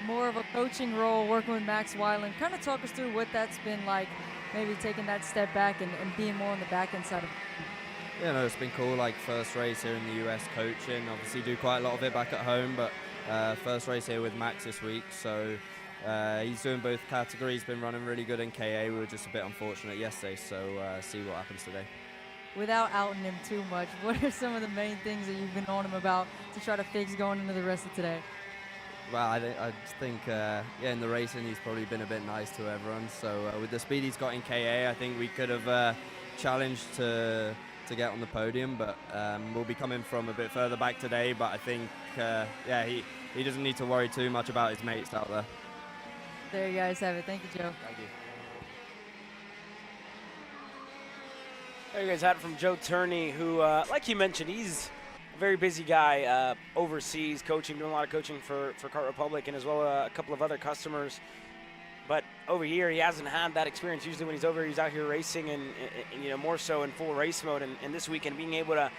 L: more of a coaching role, working with Max Weiland. Kind of talk us through what that's been like, maybe taking that step back and being more on the back end side of it.
N: Yeah, no, it's been cool, like first race here in the US coaching. Obviously do quite a lot of it back at home, but first race here with Max this week. So He's doing both categories, been running really good in KA. We were just a bit unfortunate yesterday, so see what happens today.
L: Without outing him too much, what are some of the main things that you've been on him about to try to fix going into the rest of today?
N: Well, I think in the racing he's probably been a bit nice to everyone. So with the speed he's got in KA, I think we could have challenged to get on the podium, but we'll be coming from a bit further back today. But I think, he doesn't need to worry too much about his mates out there.
L: There you guys have it. Thank you, Joe.
N: Thank you.
F: There you guys had it from Joe Turney, who, like you mentioned, he's a very busy guy overseas, coaching, doing a lot of coaching for Kart Republic and as well a couple of other customers. But over here, he hasn't had that experience. Usually when he's over here, he's out here racing and more so in full race mode. And this weekend, being able to,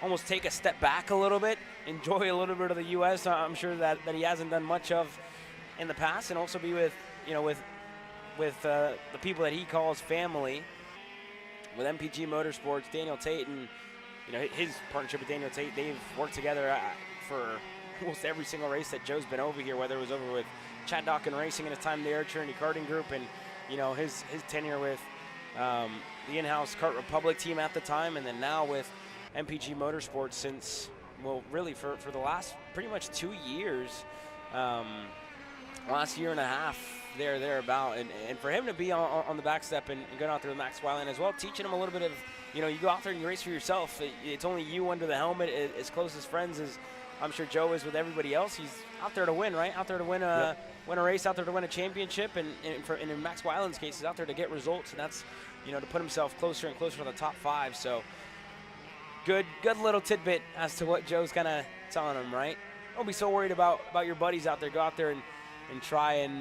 F: almost take a step back a little bit, enjoy a little bit of the U.S., I'm sure that he hasn't done much of in the past, and also be with the people that he calls family, with MPG Motorsports, Daniel Tate, and his partnership with Daniel Tate. They've worked together for almost every single race that Joe's been over here, whether it was over with Chad Dawkin Racing in his time there, Trinity Karting Group, and his tenure with the in-house Kart Republic team at the time, and then now with MPG Motorsports since, well, really for the last pretty much 2 years. Last year and a half, thereabout, and for him to be on the back step and going out there with Max Weiland as well, teaching him a little bit of, you go out there and you race for yourself. It's only you under the helmet, as close as friends as I'm sure Joe is with everybody else. He's out there to win, right? Out there to win a race, out there to win a championship, and in Max Weiland's case, he's out there to get results, and that's, to put himself closer and closer to the top 5. So good little tidbit as to what Joe's kind of telling him, right? Don't be so worried about your buddies out there. Go out there and try and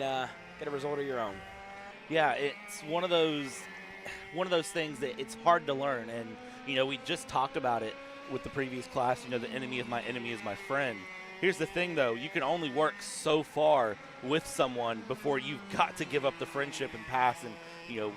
F: get a result of your own.
G: Yeah, it's one of those things that it's hard to learn, and we just talked about it with the previous class. The enemy of my enemy is my friend. Here's the thing, though: you can only work so far with someone before you've got to give up the friendship and pass. And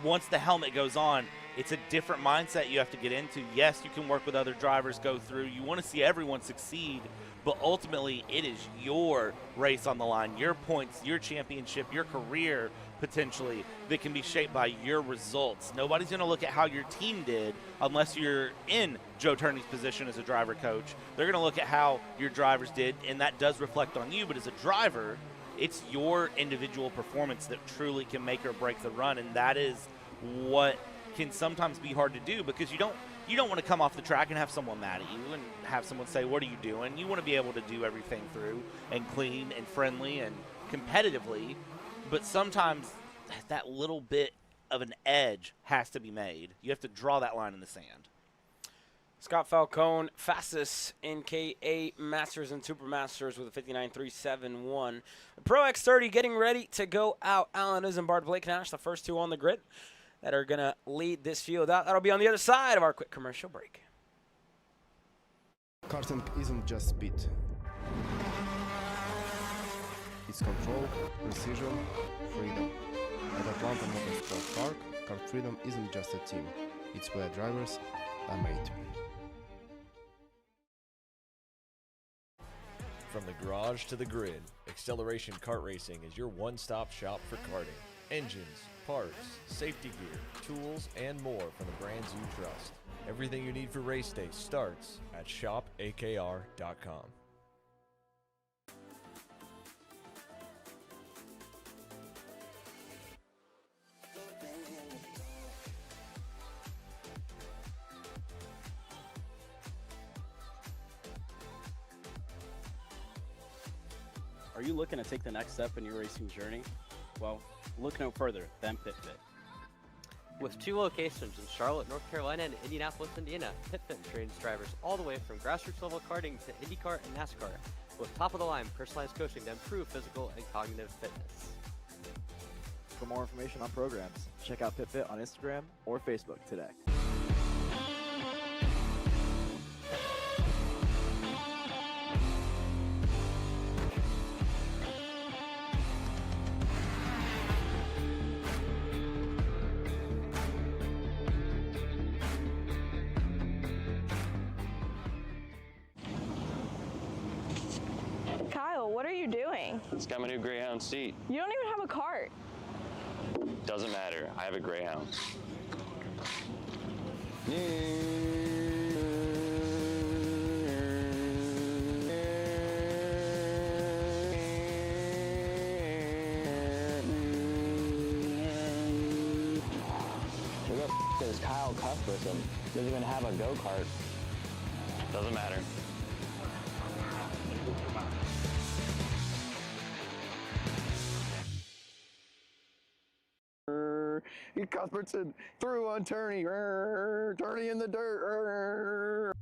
G: once the helmet goes on, it's a different mindset you have to get into. Yes, you can work with other drivers, go through. You want to see everyone succeed. But ultimately, it is your race on the line, your points, your championship, your career, potentially, that can be shaped by your results. Nobody's going to look at how your team did unless you're in Joe Turney's position as a driver coach. They're going to look at how your drivers did, and that does reflect on you. But as a driver, it's your individual performance that truly can make or break the run, and that is what can sometimes be hard to do, because you don't want to come off the track and have someone mad at you and have someone say, what are you doing? You want to be able to do everything through and clean and friendly and competitively, but sometimes that little bit of an edge has to be made. You have to draw that line in the sand.
F: Scott Falcone, fastest in KA Masters and Super Masters with a 59.371. The Pro X30 getting ready to go out. Alan Isambard, Blake Nash, the first two on the grid that are going to lead this field out. That'll be on the other side of our quick commercial break.
O: Karting isn't just speed. It's control, precision, freedom. At Atlanta Motorsport Park, Kart Freedom isn't just a team. It's where drivers are made.
H: From the garage to the grid, Acceleration Kart Racing is your one-stop shop for karting. Engines, parts, safety gear, tools, and more from the brands you trust. Everything you need for race day starts at shopakr.com.
P: Are you looking to take the next step in your racing journey? Well, look no further than PitFit.
Q: With 2 locations in Charlotte, North Carolina and Indianapolis, Indiana, PitFit trains drivers all the way from grassroots level karting to IndyCar and NASCAR, with top-of-the-line personalized coaching to improve physical and cognitive fitness.
R: For more information on programs, check out PitFit on Instagram or Facebook today.
C: doing?
J: It's got my new Greyhound seat.
C: You don't even have a cart.
J: Doesn't matter. I have a Greyhound.
P: There's Kyle Cuthbertson. Doesn't even have a go-kart.
J: Doesn't matter.
S: Cuthbertson through on Turney. Turney in the dirt.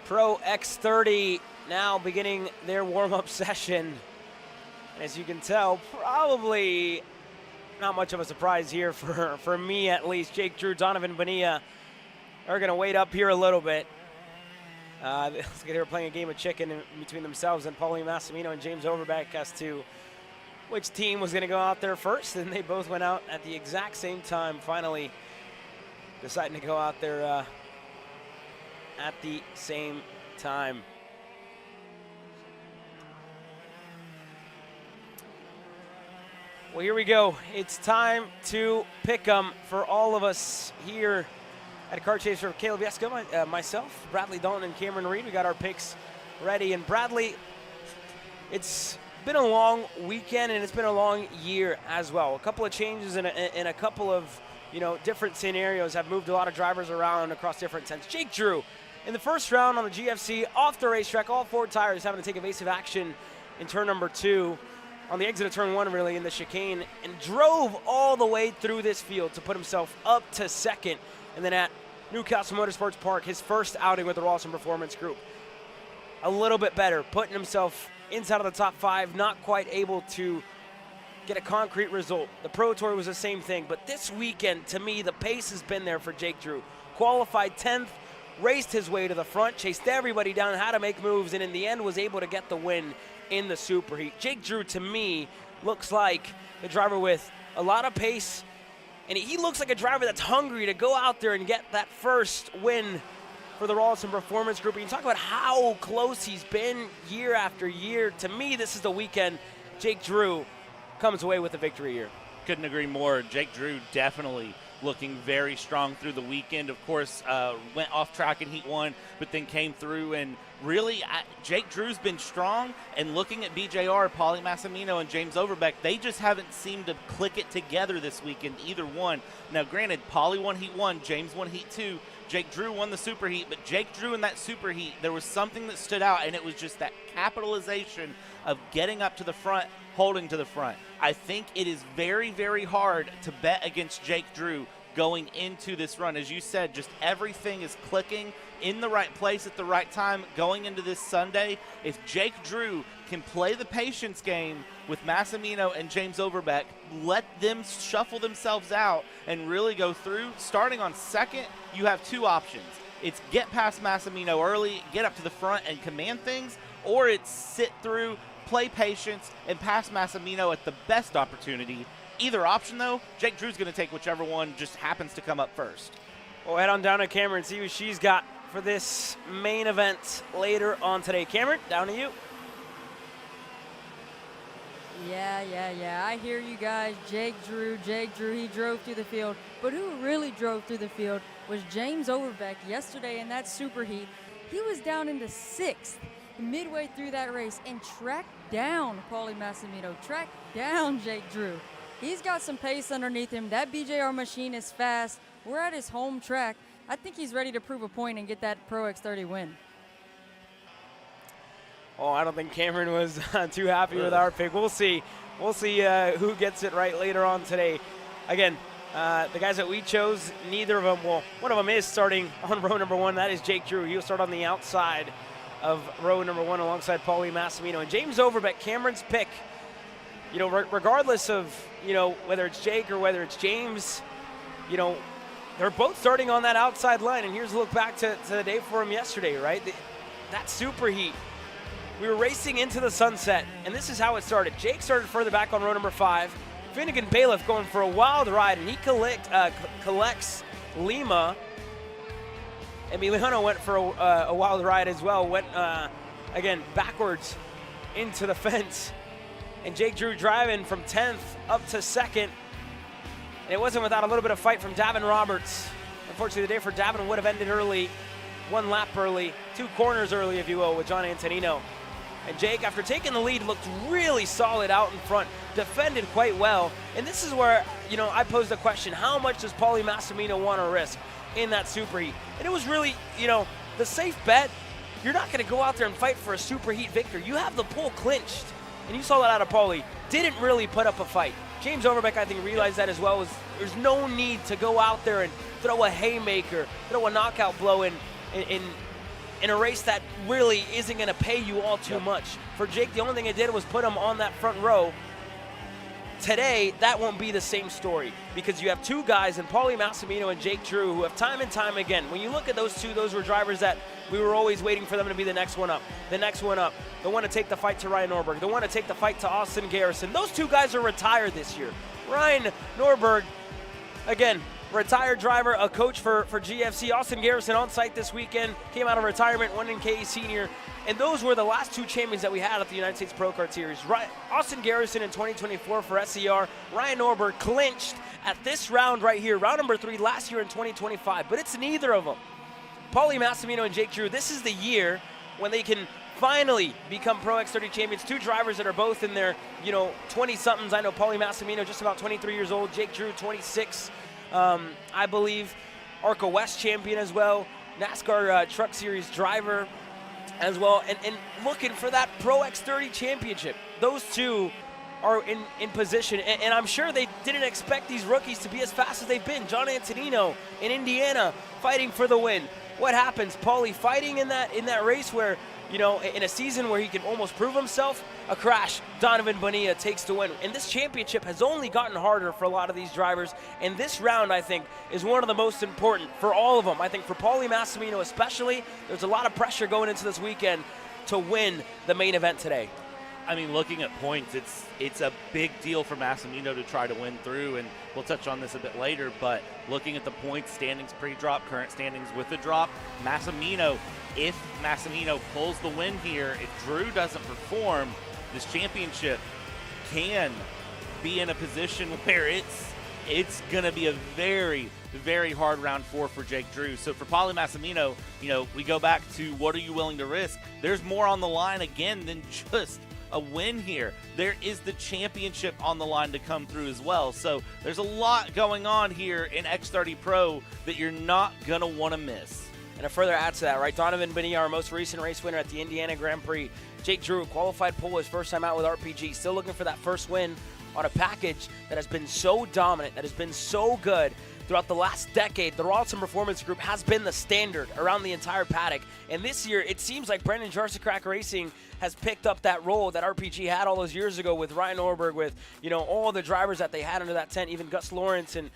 F: Pro X30 now beginning their warm-up session. As you can tell, probably not much of a surprise here for me at least. Jake Drew, Donovan Bonilla are going to wait up here a little bit. They were playing a game of chicken between themselves and Paulie Massimino and James Overbeck as to which team was going to go out there first, and they both went out at the exact same time, finally deciding to go out there at the same time. Well, here we go. It's time to pick 'em for all of us here at Kart Chaser. Caleb Yeska, myself, Bradley Dalton, and Cameron Reed. We got our picks ready. And Bradley, it's been a long weekend and it's been a long year as well. A couple of changes in a couple of different scenarios have moved a lot of drivers around across different tents. Jake Drew, in the first round on the GFC, off the racetrack, all four tires having to take evasive action in turn number 2. On the exit of turn 1, really, in the chicane, and drove all the way through this field to put himself up to second. And then at Newcastle Motorsports Park, his first outing with the Rawson Performance Group. A little bit better, putting himself inside of the top 5, not quite able to get a concrete result. The Pro Tour was the same thing, but this weekend, to me, the pace has been there for Jake Drew. Qualified 10th, raced his way to the front, chased everybody down, had to make moves, and in the end was able to get the win in the superheat. Jake Drew, to me, looks like a driver with a lot of pace, and he looks like a driver that's hungry to go out there and get that first win for the Rawson Performance Group. And you talk about how close he's been year after year. To me, this is the weekend Jake Drew comes away with a victory here.
G: Couldn't agree more. Jake Drew definitely looking very strong through the weekend. Of course, went off track in Heat 1, but then came through and really, Jake Drew's been strong, and looking at BJR, Paulie Massimino, and James Overbeck, they just haven't seemed to click it together this weekend, either one. Now, granted, Paulie won Heat 1, James won Heat 2, Jake Drew won the Superheat, but Jake Drew in that Superheat, there was something that stood out, and it was just that capitalization of getting up to the front, holding to the front. I think it is very, very hard to bet against Jake Drew going into this run. As you said, just everything is clicking in the right place at the right time going into this Sunday. If Jake Drew can play the patience game with Massimino and James Overbeck, let them shuffle themselves out and really go through, starting on second, you have two options. It's get past Massimino early, get up to the front and command things, or it's sit through, play patience, and pass Massimino at the best opportunity. Either option, though, Jake Drew's going to take whichever one just happens to come up first.
F: We'll head on down to Cameron and see what she's got for this main event later on today. Cameron, down to you.
L: Yeah. I hear you guys. Jake Drew, he drove through the field. But who really drove through the field was James Overbeck yesterday in that superheat. He was down in the 6th midway through that race and tracked down Paulie Massimino, tracked down Jake Drew. He's got some pace underneath him. That BJR machine is fast. We're at his home track. I think he's ready to prove a point and get that Pro X30 win.
F: Oh, I don't think Cameron was too happy with our pick. We'll see. We'll see who gets it right later on today. Again, the guys that we chose, neither of them, well, one of them is starting on row number 1. That is Jake Drew. He'll start on the outside of row number 1 alongside Paulie Massimino. And James Overbeck, Cameron's pick, regardless of, whether it's Jake or whether it's James, they're both starting on that outside line. And here's a look back to the day for him yesterday, right? That superheat. We were racing into the sunset, and this is how it started. Jake started further back on row number 5. Finnegan Bailiff going for a wild ride, and he collects Lima. Emiliano went for a wild ride as well, went, again, backwards into the fence. And Jake Drew driving from 10th up to 2nd. And it wasn't without a little bit of fight from Davin Roberts. Unfortunately, the day for Davin would have ended early, 1 lap early, 2 corners early, if you will, with John Antonino. And Jake, after taking the lead, looked really solid out in front, defended quite well. And this is where, I posed the question, how much does Paulie Massimino want to risk in that superheat? And it was really, the safe bet. You're not going to go out there and fight for a superheat victory. You have the pole clinched. And you saw that out of Paulie. Didn't really put up a fight. James Overbeck, I think, realized that as well. There's no need to go out there and throw a haymaker, throw a knockout blow in a race that really isn't going to pay you all too much. For Jake, the only thing it did was put him on that front row. Today, that won't be the same story because you have 2 guys in Paulie Massimino and Jake Drew who have time and time again. When you look at those 2, those were drivers that we were always waiting for them to be the next one up, the one to take the fight to Ryan Norberg, the one to take the fight to Austin Garrison. Those 2 guys are retired this year. Ryan Norberg, again, retired driver, a coach for GFC. Austin Garrison on site this weekend, came out of retirement, won in KE Senior. And those were the last 2 champions that we had at the United States Pro Kart Series. Austin Garrison in 2024 for SCR. Ryan Norberg clinched at this round right here, round number 3 last year in 2025. But it's neither of them. Paulie Massimino and Jake Drew, this is the year when they can finally become Pro X30 champions. 2 drivers that are both in their, 20-somethings. I know Paulie Massimino just about 23 years old. Jake Drew, 26, I believe. ARCA West champion as well. NASCAR Truck Series driver as well, and looking for that Pro X30 championship. Those 2 are in position, and I'm sure they didn't expect these rookies to be as fast as they've been. John Antonino in Indiana fighting for the win. What happens? Paulie fighting in that race where, in a season where he can almost prove himself, a crash. Donovan Bonilla takes the win. And this championship has only gotten harder for a lot of these drivers. And this round, I think, is one of the most important for all of them. I think for Paulie Massimino especially, there's a lot of pressure going into this weekend to win the main event today.
G: I mean, looking at points, it's a big deal for Massimino to try to win through, and we'll touch on this a bit later, but looking at the points, standings pre-drop, current standings with the drop, Massimino, if Massimino pulls the win here, if Drew doesn't perform, this championship can be in a position where it's going to be a very, very hard round 4 for Jake Drew. So for Paulie Massimino, we go back to what are you willing to risk? There's more on the line again than just a win here. There is the championship on the line to come through as well. So there's a lot going on here in X30 Pro that you're not going to want to miss.
F: And a further add to that, right? Donovan Bonilla, our most recent race winner at the Indiana Grand Prix. Jake Drew, qualified pole his first time out with RPG, still looking for that first win on a package that has been so dominant, that has been so good throughout the last decade. The Rawson Performance Group has been the standard around the entire paddock. And this year, it seems like Brendan Jarsicrack Racing has picked up that role that RPG had all those years ago with Ryan Norberg, with, all the drivers that they had under that tent, even Gus Lawrence, and,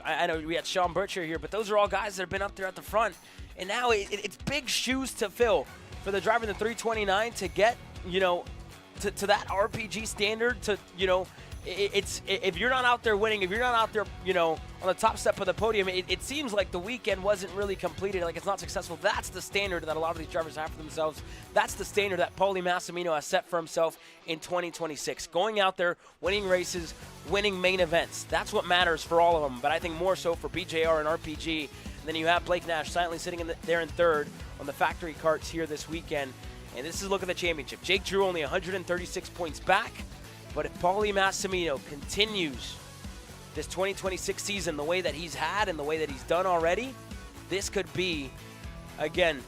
F: I know we had Sean Butcher here, but those are all guys that have been up there at the front. And now it's big shoes to fill for the driver in the 329 to get, to that RPG standard, to, if you're not out there winning, if you're not out there, on the top step of the podium, it seems like the weekend wasn't really completed, like it's not successful. That's the standard that a lot of these drivers have for themselves. That's the standard that Paulie Massimino has set for himself in 2026. Going out there, winning races, winning main events. That's what matters for all of them, but I think more so for BJR and RPG. And then you have Blake Nash silently sitting there in third on the factory carts here this weekend. And this is a look at the championship. Jake Drew only 136 points back. But if Paulie Massimino continues this 2026 season the way that he's had and the way that he's done already, this could be, again,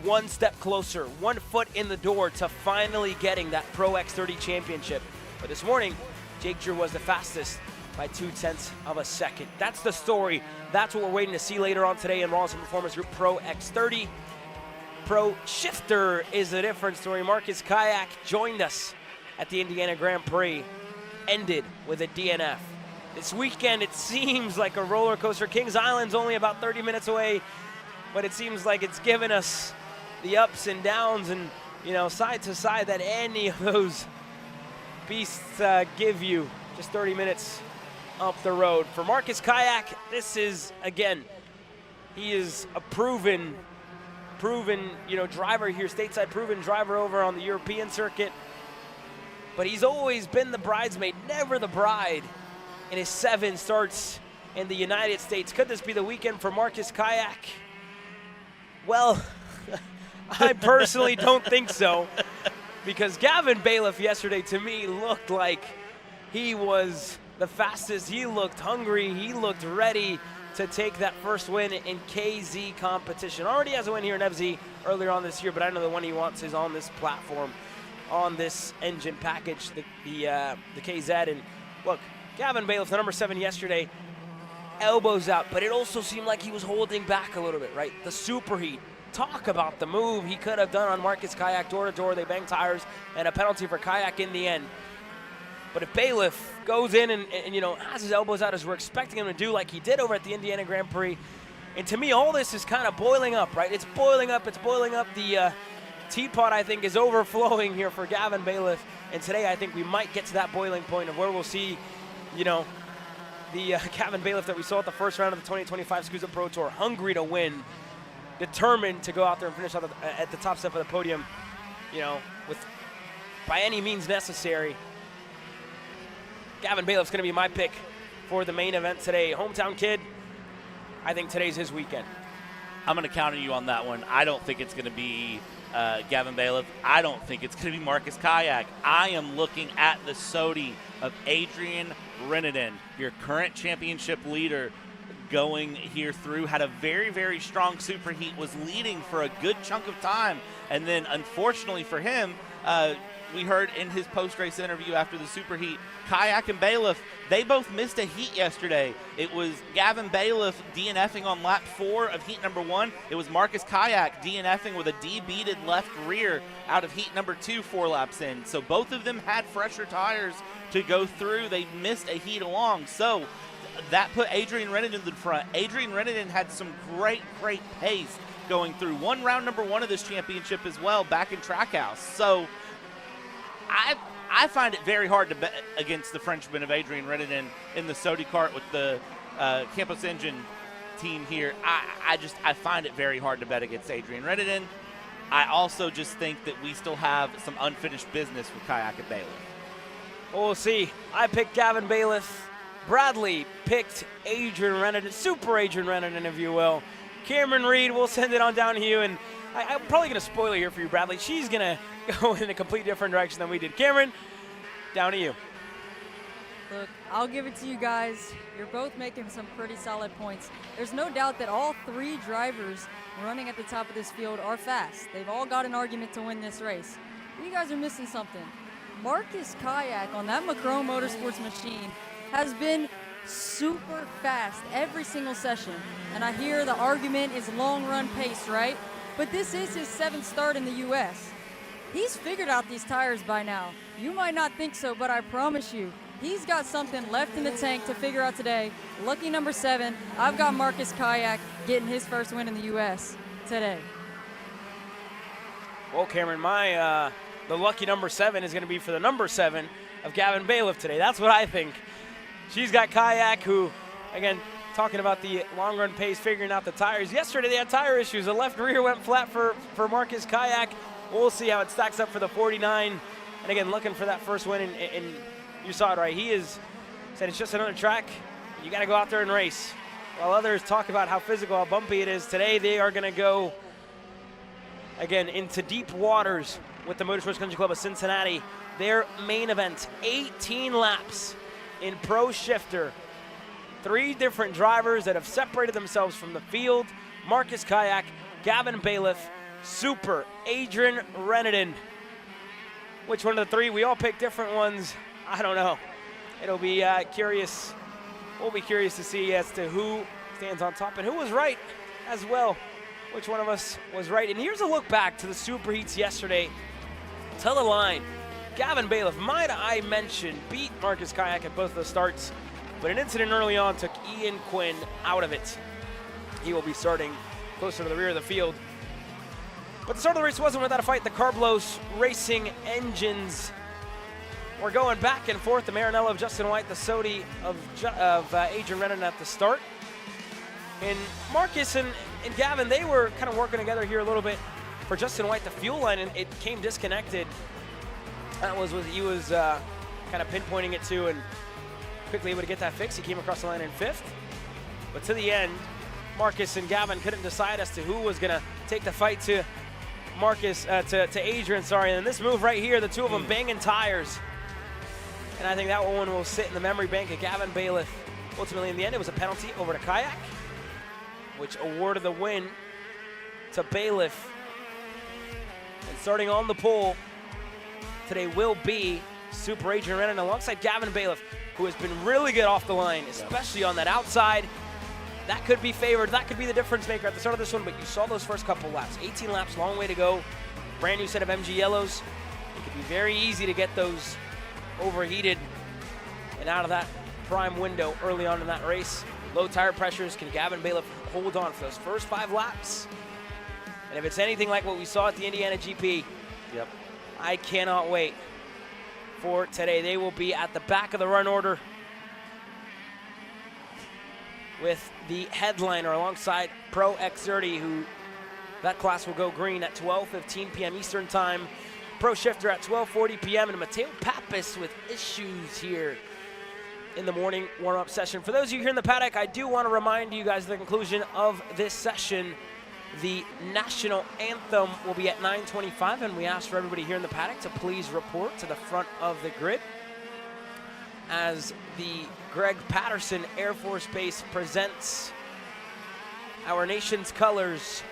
F: one step closer, 1 foot in the door to finally getting that Pro X30 championship. But this morning, Jake Drew was the fastest by 0.2 of a second. That's the story. That's what we're waiting to see later on today in Rawson Performance Group Pro X30. Pro Shifter is a different story. Marcus Kayak joined us at the Indiana Grand Prix, ended with a DNF. This weekend, it seems like a roller coaster. Kings Island's only about 30 minutes away, but it seems like it's given us the ups and downs and, side to side that any of those beasts give you. just 30 minutes up the road. For Marcus Kayak, this is, again, he is a proven, driver here, stateside proven driver over on the European circuit. But he's always been the bridesmaid, never the bride in his 7 starts in the United States. Could this be the weekend for Marcus Kayak? Well, I personally don't think so, because Gavin Bailiff yesterday to me looked like he was the fastest. He looked hungry. He looked ready to take that first win in KZ competition. Already has a win here in FZ earlier on this year, but I know the one he wants is on this platform, on this engine package, the KZ. And look, Gavin Bailiff, the number 7 yesterday, elbows out, but it also seemed like he was holding back a little bit, right? The superheat. Talk about the move he could have done on Marcus Kayak door to door. They banged tires and a penalty for Kayak in the end. But if Bailiff goes in and has his elbows out as we're expecting him to do, like he did over at the Indiana Grand Prix, and to me all this is kind of boiling up, right? It's boiling up. The teapot, I think, is overflowing here for Gavin Bailiff. And today I think we might get to that boiling point of where we'll see, the Gavin Bailiff that we saw at the first round of the 2025 SKUSA Pro Tour, hungry to win, determined to go out there and finish at the top step of the podium, with by any means necessary. Gavin Bailiff's going to be my pick for the main event today. Hometown kid, I think today's his weekend.
G: I'm going to counter you on that one. I don't think it's going to be Gavin Bailiff. I don't think it's going to be Marcus Kayak. I am looking at the SOTY of Adrian Reneden, your current championship leader, going here through. Had a very, very strong superheat, was leading for a good chunk of time. And then, unfortunately for him, we heard in his post-race interview after the superheat, Kayak and Bailiff, they both missed a heat yesterday. It was Gavin Bailiff DNFing on lap 4 of heat number 1. It was Marcus Kayak DNFing with a D-beaded left rear out of heat number 2 4 laps in. So both of them had fresher tires to go through. They missed a heat along. So that put Adrian Reneden in the front. Adrian Reneden had some great pace going through. Won round number 1 of this championship as well back in Trackhouse. So I find it very hard to bet against the Frenchman of Adrian Reneden in the SOTY kart with the Campos Engine team here. I find it very hard to bet against Adrian Reneden. I also just think that we still have some unfinished business with Kayak and Bailiff.
F: We'll see. I picked Gavin Bailiff. Bradley picked Adrian Reneden, Super Adrian Reneden, if you will. Cameron Reed, we'll send it on down to you. And I'm probably going to spoil it here for you, Bradley. She's going to go in a complete different direction than we did. Cameron, down to you.
L: Look, I'll give it to you guys. You're both making some pretty solid points. There's no doubt that all 3 drivers running at the top of this field are fast. They've all got an argument to win this race. You guys are missing something. Marcus Kayak on that Macron Motorsports machine has been super fast every single session. And I hear the argument is long run pace, right? But this is his 7th start in the U.S. He's figured out these tires by now. You might not think so, but I promise you, he's got something left in the tank to figure out today. Lucky number 7, I've got Marcus Kayak getting his first win in the U.S. today.
F: Well, Cameron, the lucky number 7 is going to be for the number 7 of Gavin Bailiff today. That's what I think. She's got Kayak, who, again, talking about the long run pace, figuring out the tires. Yesterday they had tire issues. The left rear went flat for Marcus Kayak. We'll see how it stacks up for the 49. And again, looking for that first win, and you saw it, right? He said it's just another track. You got to go out there and race. While others talk about how physical, how bumpy it is, today they are going to go, again, into deep waters with the Motorsports Country Club of Cincinnati. Their main event, 18 laps in Pro Shifter. 3 different drivers that have separated themselves from the field. Marcus Kayak, Gavin Bailiff, Super Adrian Reneden. Which one of the 3? We all pick different ones. I don't know. It'll be curious. We'll be curious to see as to who stands on top and who was right as well. Which one of us was right. And here's a look back to the superheats yesterday. To the line. Gavin Bailiff, might I mention, beat Marcus Kayak at both of the starts, but an incident early on took Ian Quinn out of it. He will be starting closer to the rear of the field. But the start of the race wasn't without a fight. The Carblos Racing engines we're going back and forth. The Maranello of Justin White, the Sodi of Adrian Rennan at the start. And Marcus and Gavin, they were kind of working together here a little bit. For Justin White, the fuel line, and it came disconnected. That was what he was kind of pinpointing it to, and quickly able to get that fixed. He came across the line in 5th. But to the end, Marcus and Gavin couldn't decide as to who was going to take the fight to Marcus, to Adrian, sorry. And this move right here, the two of them banging tires. And I think that one will sit in the memory bank of Gavin Bailiff. Ultimately, in the end, it was a penalty over to Kayak, which awarded the win to Bailiff. And starting on the pole today will be Super Adrian Rennan alongside Gavin Bailiff, who has been really good off the line, especially on that outside. That could be favored. That could be the difference maker at the start of this one, but you saw those first couple laps. 18 laps, long way to go. Brand new set of MG Yellows. It could be very easy to get those overheated and out of that prime window early on in that race. Low tire pressures. Can Gavin Bailiff hold on for those first 5 laps? And if it's anything like what we saw at the Indiana GP, I cannot wait for today. They will be at the back of the run order with the headliner alongside Pro X30, who that class will go green at 12:15 p.m. Eastern Time. Pro Shifter at 12:40 p.m. and Mateo Pappas with issues here in the morning warm-up session. For those of you here in the paddock, I do want to remind you guys at the conclusion of this session, the national anthem will be at 9:25, and we ask for everybody here in the paddock to please report to the front of the grid as the Greg Patterson Air Force Base presents our nation's colors.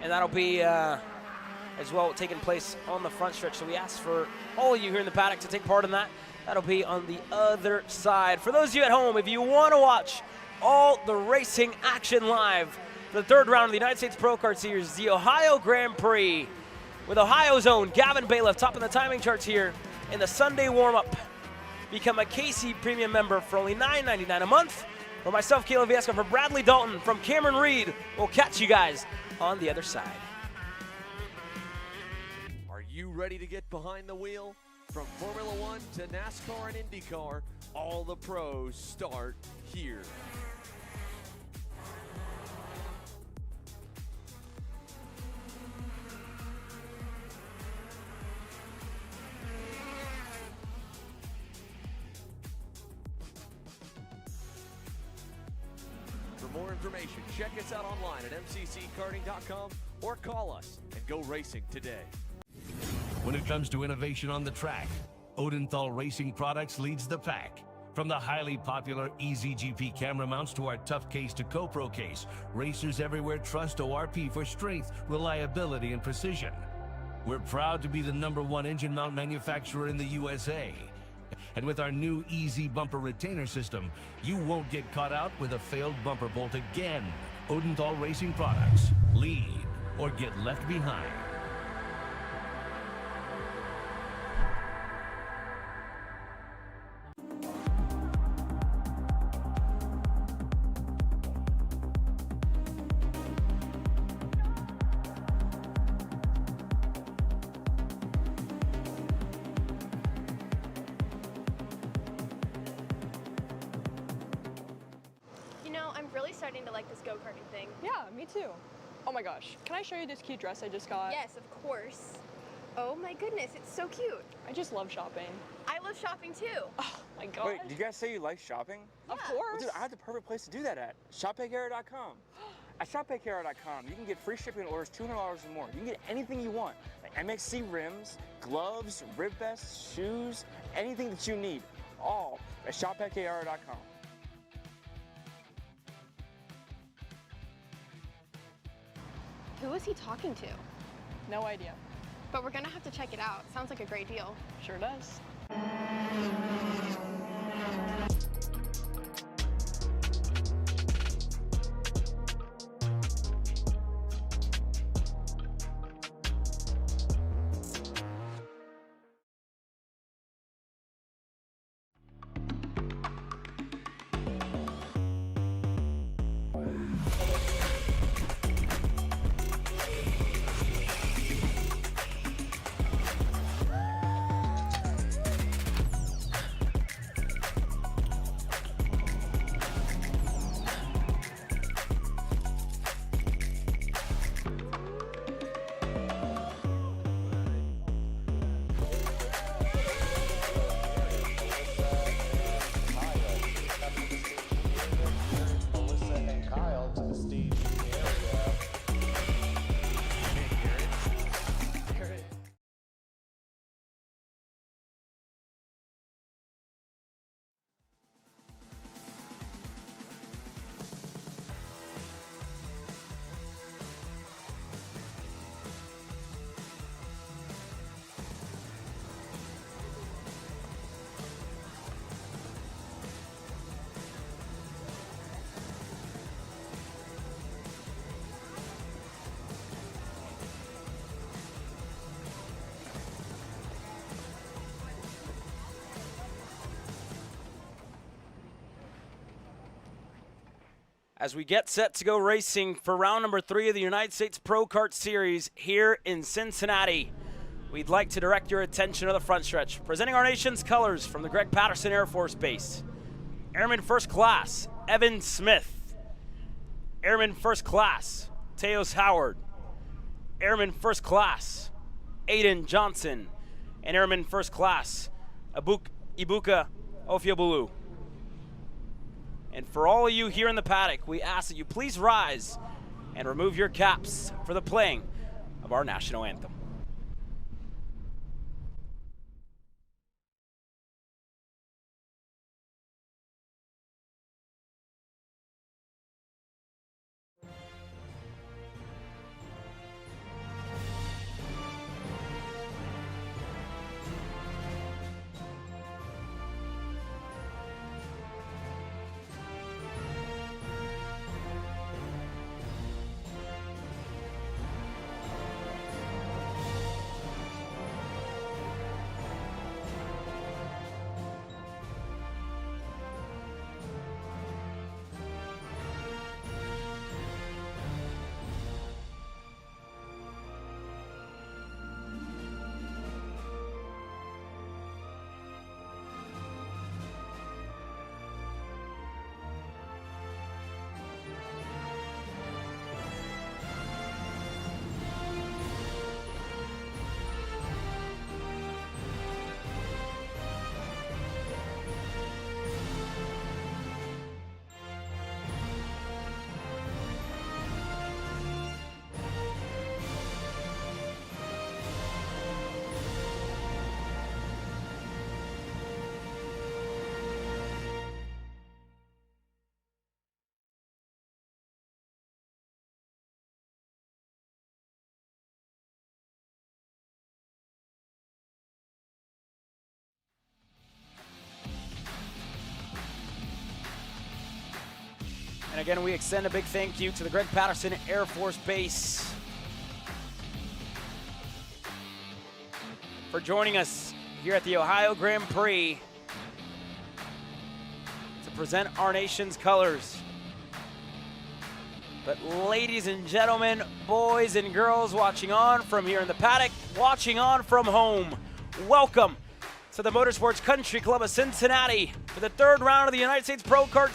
F: And that'll be as well taking place on the front stretch. So we ask for all of you here in the paddock to take part in that. That'll be on the other side. For those of you at home, if you want to watch all the racing action live, the 3rd round of the United States Pro Kart Series, the Ohio Grand Prix, with Ohio's own Gavin Bailiff topping the timing charts here in the Sunday warm-up. Become a KC Premium member for only $9.99 a month. For myself, Caleb Viesca, for Bradley Dalton, from Cameron Reed, we'll catch you guys on the other side.
H: Are you ready to get behind the wheel? From Formula One to NASCAR and IndyCar, all the pros start here. For more information, check us out online at mcckarting.com or call us and go racing today.
A: When it comes to innovation on the track, Odenthal Racing Products leads the pack. From the highly popular EasyGP camera mounts to our tough case to GoPro case, racers everywhere trust ORP for strength, reliability, and precision. We're proud to be the #1 engine mount manufacturer in the USA. And with our new Easy Bumper Retainer System, you won't get caught out with a failed bumper bolt again. Odenthal Racing Products. Lead or get left behind.
B: Starting to like this go-karting thing.
C: Yeah, me too. Oh my gosh, can I show you this cute dress I just got?
B: Yes, of course. Oh my goodness, it's so cute.
C: I just love shopping.
B: I love shopping too.
C: Oh my god.
D: Wait, do you guys say you like shopping?
C: Of course.
D: Well, dude, I have the perfect place to do that at. ShopPackEra.com. At ShopPackEra.com, you can get free shipping on orders $200 or more. You can get anything you want. Like MXC rims, gloves, rib vests, shoes, anything that you need. All at ShopPackEra.com.
B: Who is he talking to?
C: No idea.
B: But we're gonna have to check it out. Sounds like a great deal.
C: Sure does.
F: as we get set to go racing for round number 3 of the United States Pro Kart Series here in Cincinnati. We'd like to direct your attention to the front stretch. Presenting our nation's colors from the Greg Patterson Air Force Base. Airman First Class, Evan Smith. Airman First Class, Teos Howard. Airman First Class, Aiden Johnson. And Airman First Class, Ibuka Ofiabulu. And for all of you here in the paddock, we ask that you please rise and remove your caps for the playing of our national anthem. And again, we extend a big thank you to the Greg Patterson Air Force Base for joining us here at the Ohio Grand Prix to present our nation's colors. But ladies and gentlemen, boys and girls watching on from here in the paddock, watching on from home, welcome to the Motorsports Country Club of Cincinnati for the 3rd round of the United States Pro Kart